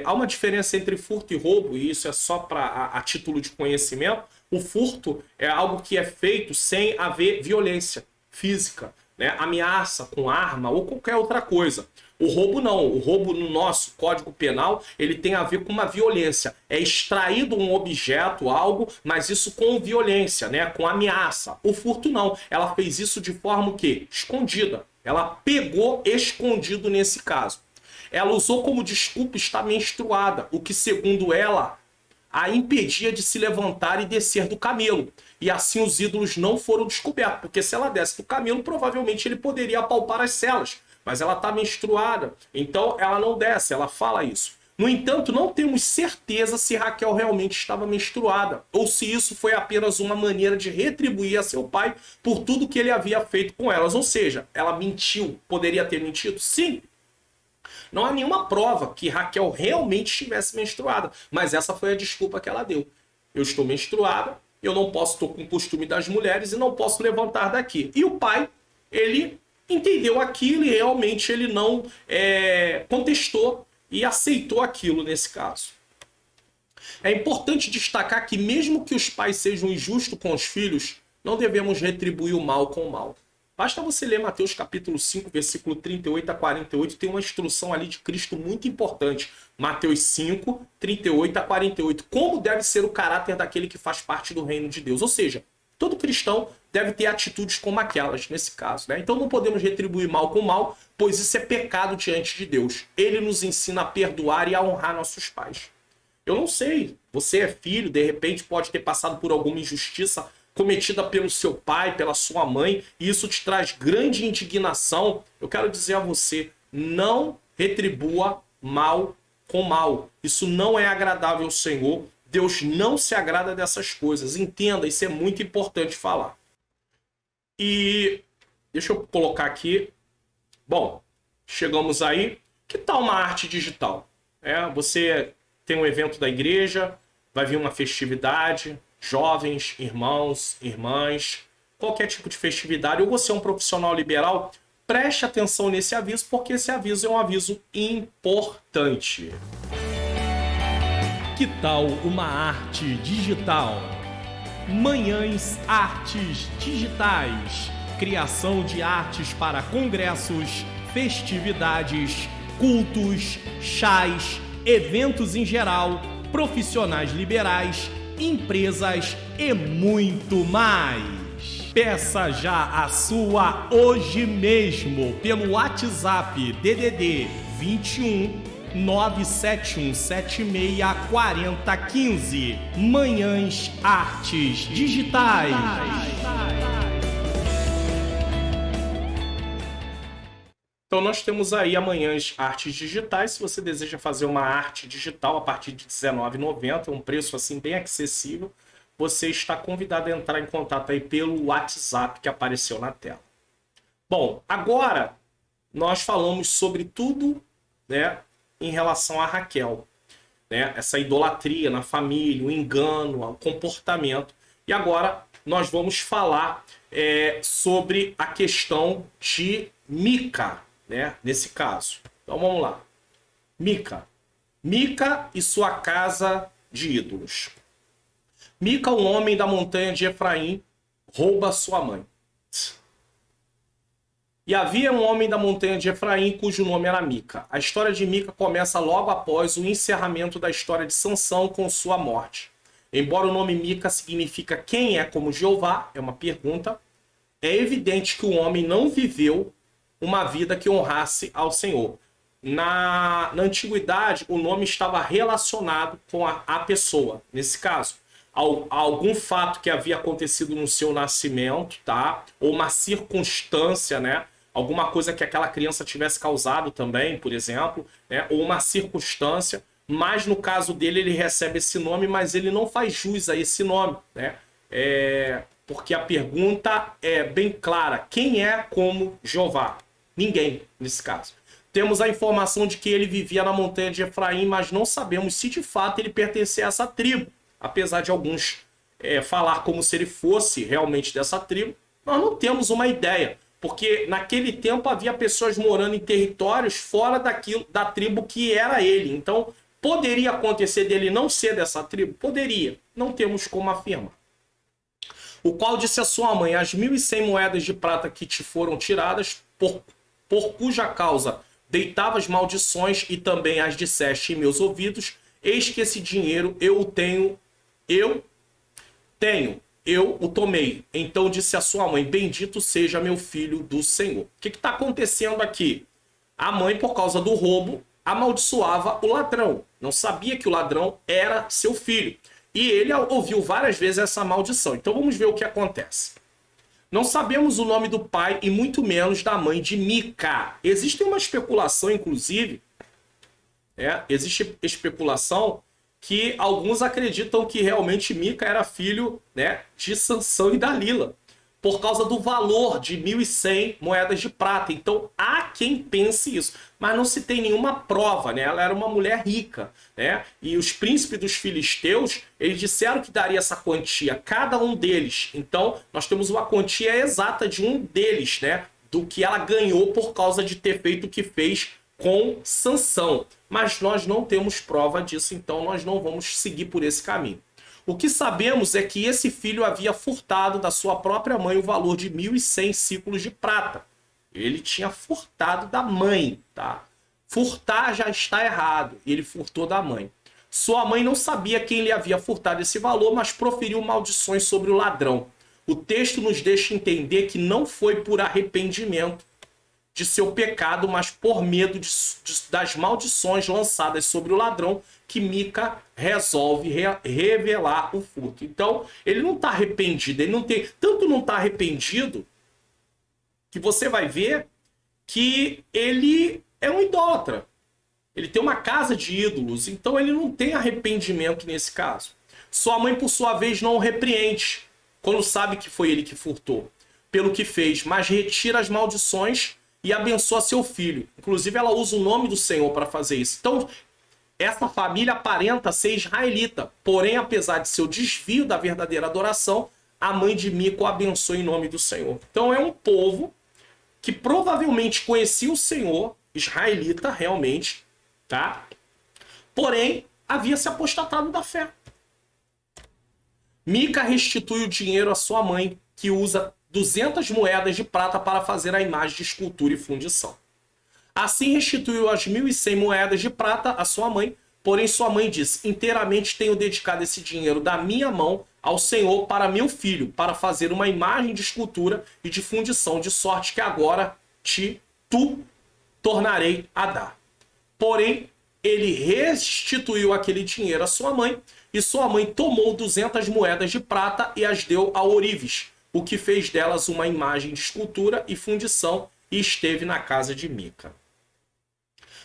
Há uma diferença entre furto e roubo, e isso é só a título de conhecimento. O furto é algo que é feito sem haver violência física, né? Ameaça com arma ou qualquer outra coisa. O roubo não. O roubo no nosso Código Penal, ele tem a ver com uma violência. É extraído um objeto, algo, mas isso com violência, né? Com ameaça. O furto não. Ela fez isso de forma o quê? Escondida. Ela pegou escondido nesse caso. Ela usou como desculpa estar menstruada, o que, segundo ela, a impedia de se levantar e descer do camelo. E assim os ídolos não foram descobertos, porque se ela desce do camelo, provavelmente ele poderia apalpar as celas. Mas ela está menstruada, então ela não desce, ela fala isso. No entanto, não temos certeza se Raquel realmente estava menstruada, ou se isso foi apenas uma maneira de retribuir a seu pai por tudo que ele havia feito com elas. Ou seja, ela mentiu. Poderia ter mentido? Sim. Não há nenhuma prova que Raquel realmente estivesse menstruada, mas essa foi a desculpa que ela deu. Eu estou menstruada, eu não posso, estou com o costume das mulheres e não posso levantar daqui. E o pai, ele entendeu aquilo e realmente ele não contestou e aceitou aquilo nesse caso. É importante destacar que mesmo que os pais sejam injustos com os filhos, não devemos retribuir o mal com o mal. Basta você ler Mateus capítulo 5, versículo 38 a 48, tem uma instrução ali de Cristo muito importante. Mateus 5, 38 a 48. Como deve ser o caráter daquele que faz parte do reino de Deus? Ou seja, todo cristão deve ter atitudes como aquelas, nesse caso, né? Então não podemos retribuir mal com mal, pois isso é pecado diante de Deus. Ele nos ensina a perdoar e a honrar nossos pais. Eu não sei, você é filho, de repente pode ter passado por alguma injustiça cometida pelo seu pai, pela sua mãe, e isso te traz grande indignação. Eu quero dizer a você, não retribua mal com mal. Isso não é agradável ao Senhor. Deus não se agrada dessas coisas. Entenda, isso é muito importante falar. E deixa eu colocar aqui. Bom, chegamos aí. Que tal uma arte digital? Você tem um evento da igreja, vai vir uma festividade, jovens, irmãos, irmãs, qualquer tipo de festividade, ou você é um profissional liberal, preste atenção nesse aviso, porque esse aviso é um aviso importante. Que tal uma arte digital? Manhãs Artes Digitais. Criação de artes para congressos, festividades, cultos, chás, eventos em geral, profissionais liberais, empresas e muito mais. Peça já a sua hoje mesmo pelo WhatsApp DDD 21 971764015. Manhãs Artes Digitais. Então nós temos aí Amanhãs Artes Digitais. Se você deseja fazer uma arte digital a partir de R$19,90, um preço assim bem acessível, você está convidado a entrar em contato aí pelo WhatsApp que apareceu na tela. Bom, agora nós falamos sobre tudo, né, em relação a Raquel, né, essa idolatria na família, o engano, o comportamento. E agora nós vamos falar sobre a questão de Mica, né, nesse caso. Então vamos lá. Mica e sua casa de ídolos. Mica, um homem da montanha de Efraim, rouba sua mãe. E havia um homem da montanha de Efraim cujo nome era Mica. A história de Mica começa logo após o encerramento da história de Sansão com sua morte. Embora o nome Mica significa quem é como Jeová, é uma pergunta, é evidente que o homem não viveu uma vida que honrasse ao Senhor. Na antiguidade, o nome estava relacionado com a pessoa, nesse caso. Algum fato que havia acontecido no seu nascimento, tá? Ou uma circunstância, né? Alguma coisa que aquela criança tivesse causado também, por exemplo, né? Ou uma circunstância, mas no caso dele ele recebe esse nome, mas ele não faz jus a esse nome, né? Porque a pergunta é bem clara: quem é como Jeová? Ninguém, nesse caso. Temos a informação de que ele vivia na montanha de Efraim, mas não sabemos se de fato ele pertencia a essa tribo. Apesar de alguns falar como se ele fosse realmente dessa tribo, nós não temos uma ideia. Porque naquele tempo havia pessoas morando em territórios fora da tribo que era ele. Então, poderia acontecer dele não ser dessa tribo? Poderia. Não temos como afirmar. O qual disse a sua mãe: as 1.100 moedas de prata que te foram tiradas, por cuja causa deitavas maldições e também as disseste em meus ouvidos, eis que esse dinheiro eu o tomei. Então disse a sua mãe: bendito seja meu filho do Senhor. O que está acontecendo aqui? A mãe, por causa do roubo, amaldiçoava o ladrão. Não sabia que o ladrão era seu filho. E ele ouviu várias vezes essa maldição. Então vamos ver o que acontece. Não sabemos o nome do pai e muito menos da mãe de Mica. Existe uma especulação, inclusive, existe especulação que alguns acreditam que realmente Mica era filho, né, de Sansão e Dalila, por causa do valor de 1.100 moedas de prata. Então há quem pense isso, mas não se tem nenhuma prova, né? Ela era uma mulher rica, né? E os príncipes dos filisteus, eles disseram que daria essa quantia, cada um deles. Então nós temos uma quantia exata de um deles, né? Do que ela ganhou por causa de ter feito o que fez com Sansão. Mas nós não temos prova disso, então nós não vamos seguir por esse caminho. O que sabemos é que esse filho havia furtado da sua própria mãe o valor de 1.100 ciclos de prata. Ele tinha furtado da mãe, tá? Furtar já está errado. Ele furtou da mãe. Sua mãe não sabia quem lhe havia furtado esse valor, mas proferiu maldições sobre o ladrão. O texto nos deixa entender que não foi por arrependimento de seu pecado, mas por medo das maldições lançadas sobre o ladrão, que Mica resolve revelar o furto. Então, ele não está arrependido, ele não tem, tanto não está arrependido, que você vai ver que ele é um idólatra. Ele tem uma casa de ídolos, então ele não tem arrependimento nesse caso. Sua mãe, por sua vez, não o repreende, quando sabe que foi ele que furtou, pelo que fez, mas retira as maldições e abençoa seu filho. Inclusive, ela usa o nome do Senhor para fazer isso. Então, essa família aparenta ser israelita. Porém, apesar de seu desvio da verdadeira adoração, a mãe de Mica o abençoa em nome do Senhor. Então, é um povo que provavelmente conhecia o Senhor, israelita realmente, tá? Porém, havia se apostatado da fé. Mica restitui o dinheiro à sua mãe, que usa 200 moedas de prata para fazer a imagem de escultura e fundição. Assim restituiu as 1.100 moedas de prata à sua mãe, porém sua mãe disse: inteiramente tenho dedicado esse dinheiro da minha mão ao Senhor para meu filho, para fazer uma imagem de escultura e de fundição, de sorte que agora tu tornarei a dar. Porém, ele restituiu aquele dinheiro à sua mãe, e sua mãe tomou 200 moedas de prata e as deu a ourives, o que fez delas uma imagem de escultura e fundição, e esteve na casa de Mica.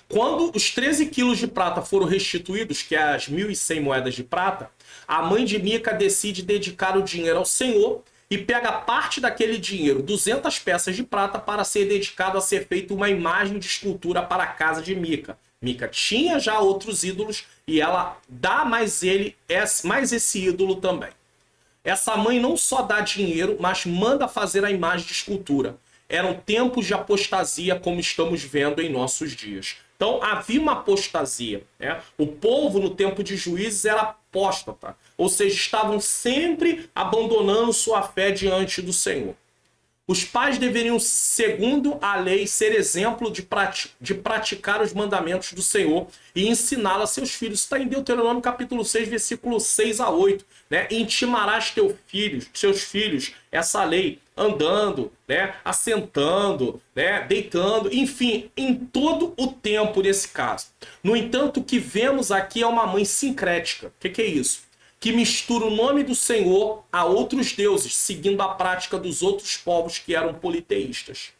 Quando os 13 quilos de prata foram restituídos, que é as 1.100 moedas de prata, a mãe de Mica decide dedicar o dinheiro ao Senhor e pega parte daquele dinheiro, 200 peças de prata, para ser dedicado a ser feita uma imagem de escultura para a casa de Mica. Mica tinha já outros ídolos e ela dá mais esse ídolo também. Essa mãe não só dá dinheiro, mas manda fazer a imagem de escultura. Eram tempos de apostasia, como estamos vendo em nossos dias. Então havia uma apostasia, né? O povo no tempo de Juízes era apóstata, ou seja, estavam sempre abandonando sua fé diante do Senhor. Os pais deveriam, segundo a lei, ser exemplo de praticar os mandamentos do Senhor e ensiná-la a seus filhos. Está em Deuteronômio capítulo 6, versículo 6 a 8. Né? Intimarás seus filhos, essa lei, andando, né? Assentando, né? Deitando, enfim, em todo o tempo nesse caso. No entanto, o que vemos aqui é uma mãe sincrética. O que é isso? Que mistura o nome do Senhor a outros deuses, seguindo a prática dos outros povos que eram politeístas.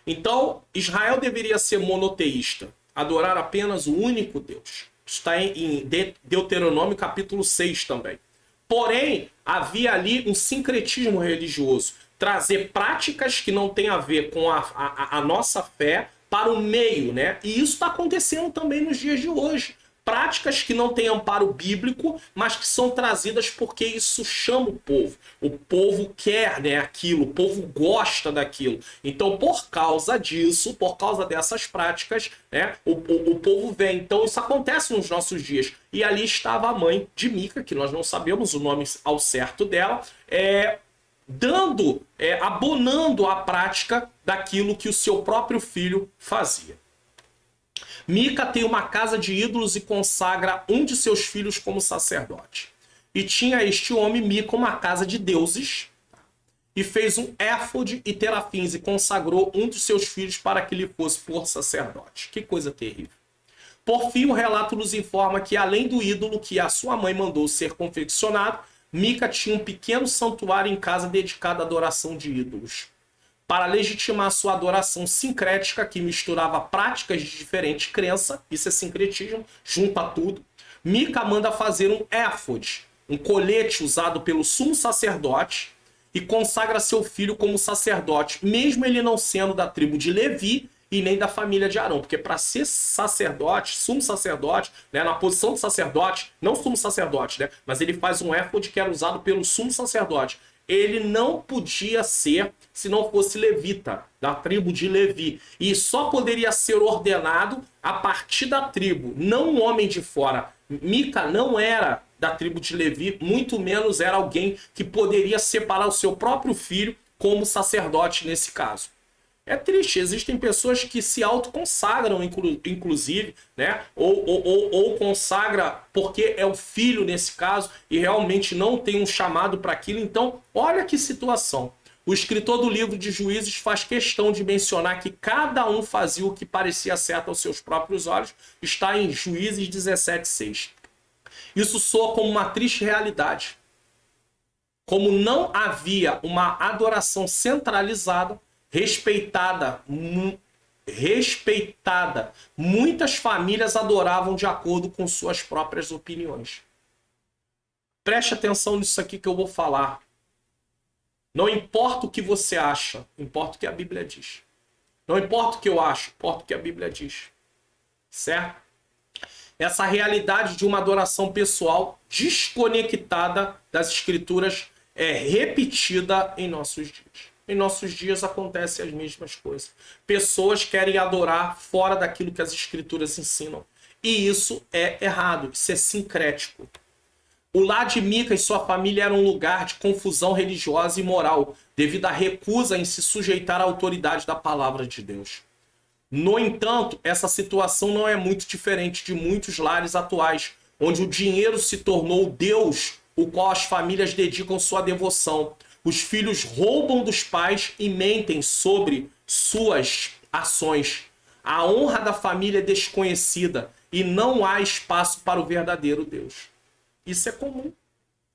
Então, Israel deveria ser monoteísta, adorar apenas o único Deus. Está em Deuteronômio capítulo 6 também. Porém, havia ali um sincretismo religioso, trazer práticas que não têm a ver com a nossa fé para o meio, né? E isso está acontecendo também nos dias de hoje. Práticas que não têm amparo bíblico, mas que são trazidas porque isso chama o povo. O povo quer, né, aquilo, o povo gosta daquilo. Então, por causa disso, por causa dessas práticas, né, o povo vem. Então, isso acontece nos nossos dias. E ali estava a mãe de Mica, que nós não sabemos o nome ao certo dela, abonando a prática daquilo que o seu próprio filho fazia. Mica tem uma casa de ídolos e consagra um de seus filhos como sacerdote. E tinha este homem, Mica, uma casa de deuses, e fez um éfode e terafins, e consagrou um dos seus filhos para que lhe fosse por sacerdote. Que coisa terrível. Por fim, o relato nos informa que, além do ídolo que a sua mãe mandou ser confeccionado, Mica tinha um pequeno santuário em casa dedicado à adoração de ídolos. Para legitimar sua adoração sincrética, que misturava práticas de diferente crença, isso é sincretismo, junta tudo, Mica manda fazer um éfode, um colete usado pelo sumo sacerdote, e consagra seu filho como sacerdote, mesmo ele não sendo da tribo de Levi e nem da família de Arão, porque para ser sacerdote, sumo sacerdote, né, na posição de sacerdote, não sumo sacerdote, né, mas ele faz um éfode que era usado pelo sumo sacerdote. Ele não podia ser se não fosse levita, da tribo de Levi. E só poderia ser ordenado a partir da tribo, não um homem de fora. Mica não era da tribo de Levi, muito menos era alguém que poderia separar o seu próprio filho como sacerdote nesse caso. É triste, existem pessoas que se autoconsagram, inclusive, né? Ou consagra porque é o filho nesse caso e realmente não tem um chamado para aquilo. Então, olha que situação. O escritor do livro de Juízes faz questão de mencionar que cada um fazia o que parecia certo aos seus próprios olhos. Está em Juízes 17:6. Isso soa como uma triste realidade. Como não havia uma adoração centralizada, respeitada, muitas famílias adoravam de acordo com suas próprias opiniões. Preste atenção nisso aqui que eu vou falar. Não importa o que você acha, importa o que a Bíblia diz. Não importa o que eu acho, importa o que a Bíblia diz. Certo? Essa realidade de uma adoração pessoal desconectada das Escrituras é repetida em nossos dias. Em nossos dias acontecem as mesmas coisas. Pessoas querem adorar fora daquilo que as Escrituras ensinam. E isso é errado, isso é sincrético. O lar de Mica e sua família era um lugar de confusão religiosa e moral, devido à recusa em se sujeitar à autoridade da palavra de Deus. No entanto, essa situação não é muito diferente de muitos lares atuais, onde o dinheiro se tornou o Deus, o qual as famílias dedicam sua devoção. Os filhos roubam dos pais e mentem sobre suas ações. A honra da família é desconhecida e não há espaço para o verdadeiro Deus. Isso é comum.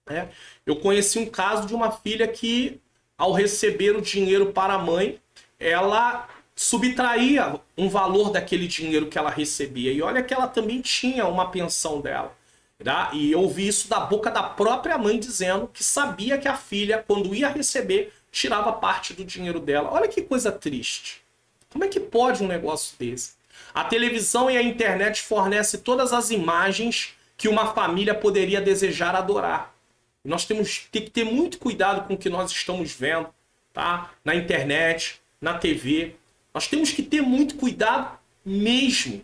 Né? Eu conheci um caso de uma filha que, ao receber o dinheiro para a mãe, ela subtraía um valor daquele dinheiro que ela recebia. E olha que ela também tinha uma pensão dela. Tá? E eu ouvi isso da boca da própria mãe dizendo que sabia que a filha, quando ia receber, tirava parte do dinheiro dela. Olha que coisa triste. Como é que pode um negócio desse? A televisão e a internet fornecem todas as imagens que uma família poderia desejar adorar. Nós temos que ter muito cuidado com o que nós estamos vendo, tá? Na internet, na TV. Nós temos que ter muito cuidado mesmo.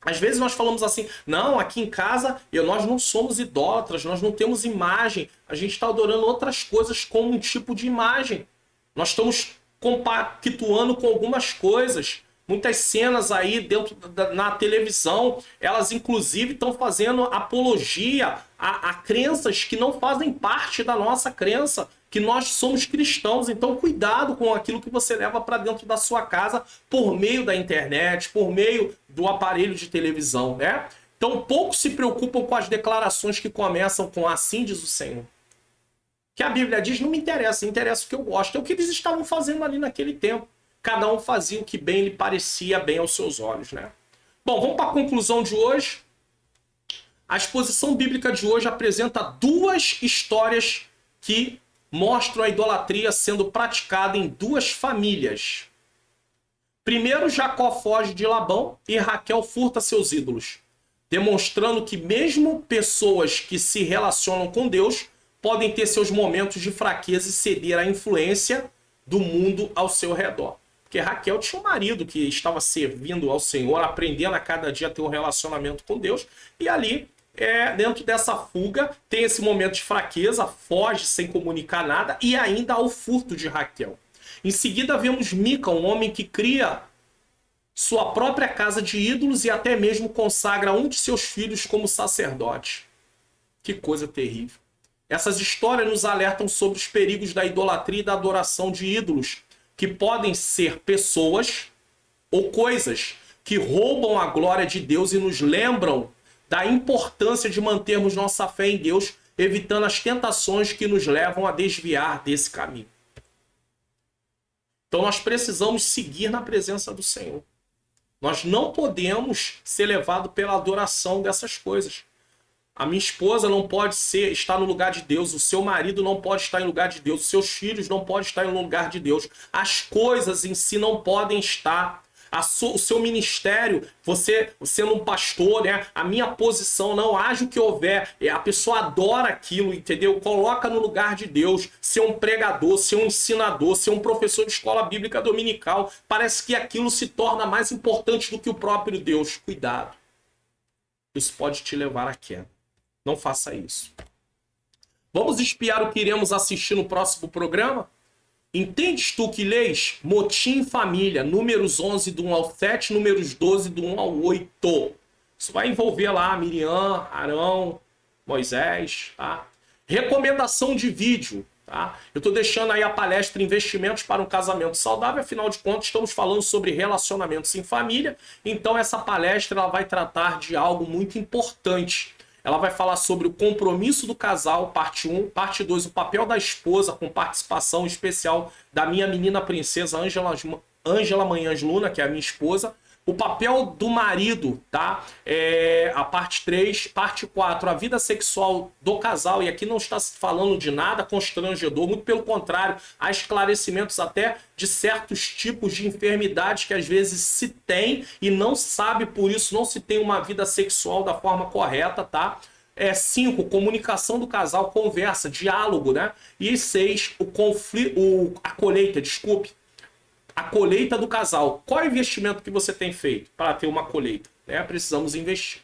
Às vezes nós falamos assim, não, aqui em casa nós não somos idólatras, nós não temos imagem, a gente está adorando outras coisas como um tipo de imagem. Nós estamos compactuando com algumas coisas. Muitas cenas aí na televisão, elas inclusive estão fazendo apologia a crenças que não fazem parte da nossa crença, que nós somos cristãos. Então cuidado com aquilo que você leva para dentro da sua casa por meio da internet, por meio do aparelho de televisão, né? Então poucos se preocupam com as declarações que começam com assim diz o Senhor. Que a Bíblia diz, não me interessa, interessa o que eu gosto. É o que eles estavam fazendo ali naquele tempo. Cada um fazia o que bem lhe parecia bem aos seus olhos, né? Bom, vamos para a conclusão de hoje. A exposição bíblica de hoje apresenta duas histórias que mostram a idolatria sendo praticada em duas famílias. Primeiro, Jacó foge de Labão e Raquel furta seus ídolos, demonstrando que mesmo pessoas que se relacionam com Deus podem ter seus momentos de fraqueza e ceder à influência do mundo ao seu redor. Porque Raquel tinha um marido que estava servindo ao Senhor, aprendendo a cada dia a ter um relacionamento com Deus. E ali, dentro dessa fuga, tem esse momento de fraqueza, foge sem comunicar nada e ainda há o furto de Raquel. Em seguida vemos Mica, um homem que cria sua própria casa de ídolos e até mesmo consagra um de seus filhos como sacerdote. Que coisa terrível. Essas histórias nos alertam sobre os perigos da idolatria e da adoração de ídolos, que podem ser pessoas ou coisas que roubam a glória de Deus e nos lembram da importância de mantermos nossa fé em Deus, evitando as tentações que nos levam a desviar desse caminho. Então nós precisamos seguir na presença do Senhor. Nós não podemos ser levados pela adoração dessas coisas. A minha esposa não pode estar no lugar de Deus, o seu marido não pode estar em lugar de Deus, os seus filhos não podem estar em lugar de Deus. As coisas em si não podem estar. O seu ministério, você sendo um pastor, né? A minha posição, não, haja o que houver. A pessoa adora aquilo, entendeu? Coloca no lugar de Deus. Ser um pregador, ser um ensinador, ser um professor de escola bíblica dominical. Parece que aquilo se torna mais importante do que o próprio Deus. Cuidado. Isso pode te levar à queda. Não faça isso. Vamos espiar o que iremos assistir no próximo programa? Entendes tu que leis? Motim em família, números 11 do 1 ao 7, números 12 do 1 ao 8. Isso vai envolver lá Miriam, Arão, Moisés, tá? Recomendação de vídeo, tá? Eu estou deixando aí a palestra Investimentos para um Casamento Saudável, afinal de contas estamos falando sobre relacionamentos em família, então essa palestra ela vai tratar de algo muito importante. Ela vai falar sobre o compromisso do casal, parte 1, parte 2, o papel da esposa, com participação especial da minha menina princesa Ângela Manhãs Luna, que é a minha esposa. O papel do marido, tá? A parte 3, parte 4, a vida sexual do casal. E aqui não está se falando de nada constrangedor, muito pelo contrário, há esclarecimentos até de certos tipos de enfermidades que às vezes se tem e não sabe, por isso não se tem uma vida sexual da forma correta, tá? 5, comunicação do casal, conversa, diálogo, né? E 6, a colheita, desculpe. A colheita do casal. Qual é o investimento que você tem feito para ter uma colheita? Precisamos investir.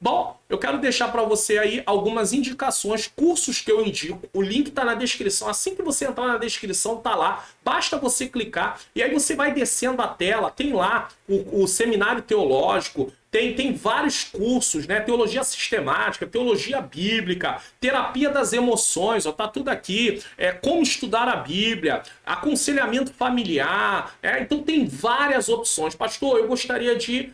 Bom, eu quero deixar para você aí algumas indicações, cursos que eu indico. O link está na descrição. Assim que você entrar na descrição, tá lá. Basta você clicar e aí você vai descendo a tela. Tem lá o seminário teológico. Tem vários cursos, né? Teologia sistemática, teologia bíblica, terapia das emoções, ó, tá tudo aqui. Como estudar a Bíblia, aconselhamento familiar. Então tem várias opções. Pastor, eu gostaria de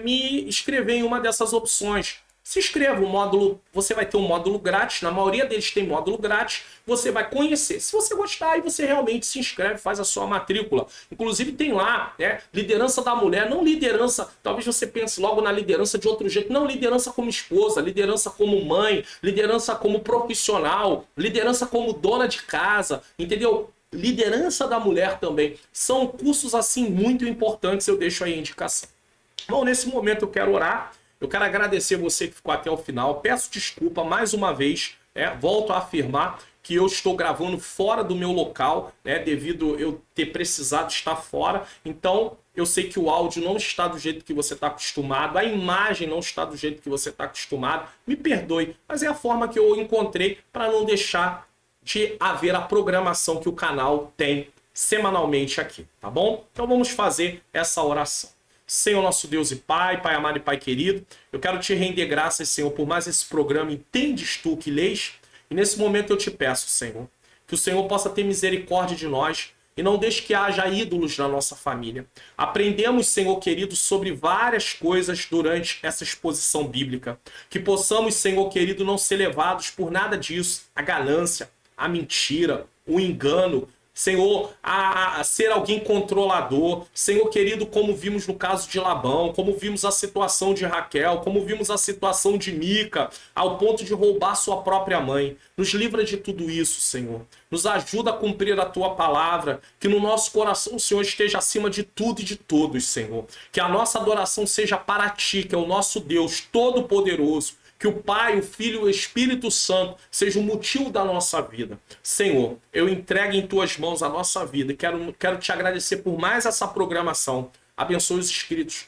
me inscrever em uma dessas opções. Se inscreva, o módulo, você vai ter um módulo grátis, na maioria deles tem módulo grátis, você vai conhecer. Se você gostar, aí você realmente se inscreve, faz a sua matrícula. Inclusive tem lá, liderança da mulher, não liderança, talvez você pense logo na liderança de outro jeito, não, liderança como esposa, liderança como mãe, liderança como profissional, liderança como dona de casa, entendeu? Liderança da mulher também. São cursos assim muito importantes, eu deixo aí a indicação. Bom, nesse momento eu quero orar. Eu quero agradecer você que ficou até o final. Peço desculpa mais uma vez. Volto a afirmar que eu estou gravando fora do meu local, devido eu ter precisado estar fora. Então, eu sei que o áudio não está do jeito que você está acostumado, a imagem não está do jeito que você está acostumado. Me perdoe, mas é a forma que eu encontrei para não deixar de haver a programação que o canal tem semanalmente aqui, tá bom? Então, vamos fazer essa oração. Senhor nosso Deus e Pai, Pai amado e Pai querido, eu quero te render graças, Senhor, por mais esse programa Entendes Tu que Lês, e nesse momento eu te peço, Senhor, que o Senhor possa ter misericórdia de nós e não deixe que haja ídolos na nossa família. Aprendemos, Senhor querido, sobre várias coisas durante essa exposição bíblica, que possamos, Senhor querido, não ser levados por nada disso, a ganância, a mentira, o engano, Senhor, a ser alguém controlador. Senhor querido, como vimos no caso de Labão, como vimos a situação de Raquel, como vimos a situação de Mica, ao ponto de roubar sua própria mãe. Nos livra de tudo isso, Senhor. Nos ajuda a cumprir a Tua palavra, que no nosso coração o Senhor esteja acima de tudo e de todos, Senhor. Que a nossa adoração seja para Ti, que é o nosso Deus Todo-Poderoso. Que o Pai, o Filho e o Espírito Santo seja o motivo da nossa vida. Senhor, eu entrego em Tuas mãos a nossa vida e quero Te agradecer por mais essa programação. Abençoe os inscritos.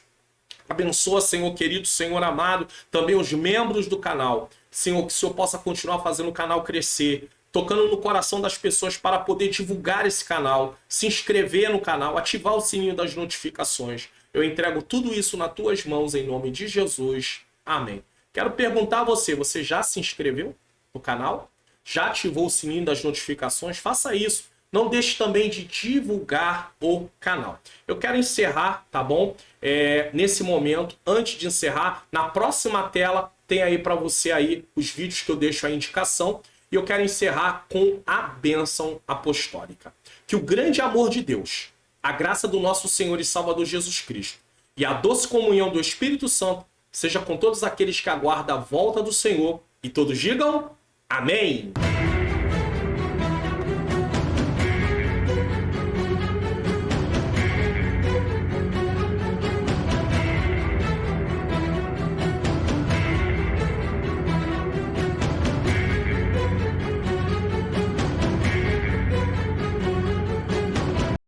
Abençoa, Senhor querido, Senhor amado, também os membros do canal. Senhor, que o Senhor possa continuar fazendo o canal crescer, tocando no coração das pessoas para poder divulgar esse canal, se inscrever no canal, ativar o sininho das notificações. Eu entrego tudo isso nas Tuas mãos em nome de Jesus. Amém. Quero perguntar a você, você já se inscreveu no canal? Já ativou o sininho das notificações? Faça isso. Não deixe também de divulgar o canal. Eu quero encerrar, tá bom? Nesse momento, antes de encerrar, na próxima tela tem aí para você aí os vídeos que eu deixo a indicação. E eu quero encerrar com a bênção apostólica. Que o grande amor de Deus, a graça do nosso Senhor e Salvador Jesus Cristo e a doce comunhão do Espírito Santo seja com todos aqueles que aguardam a volta do Senhor. E todos digam amém!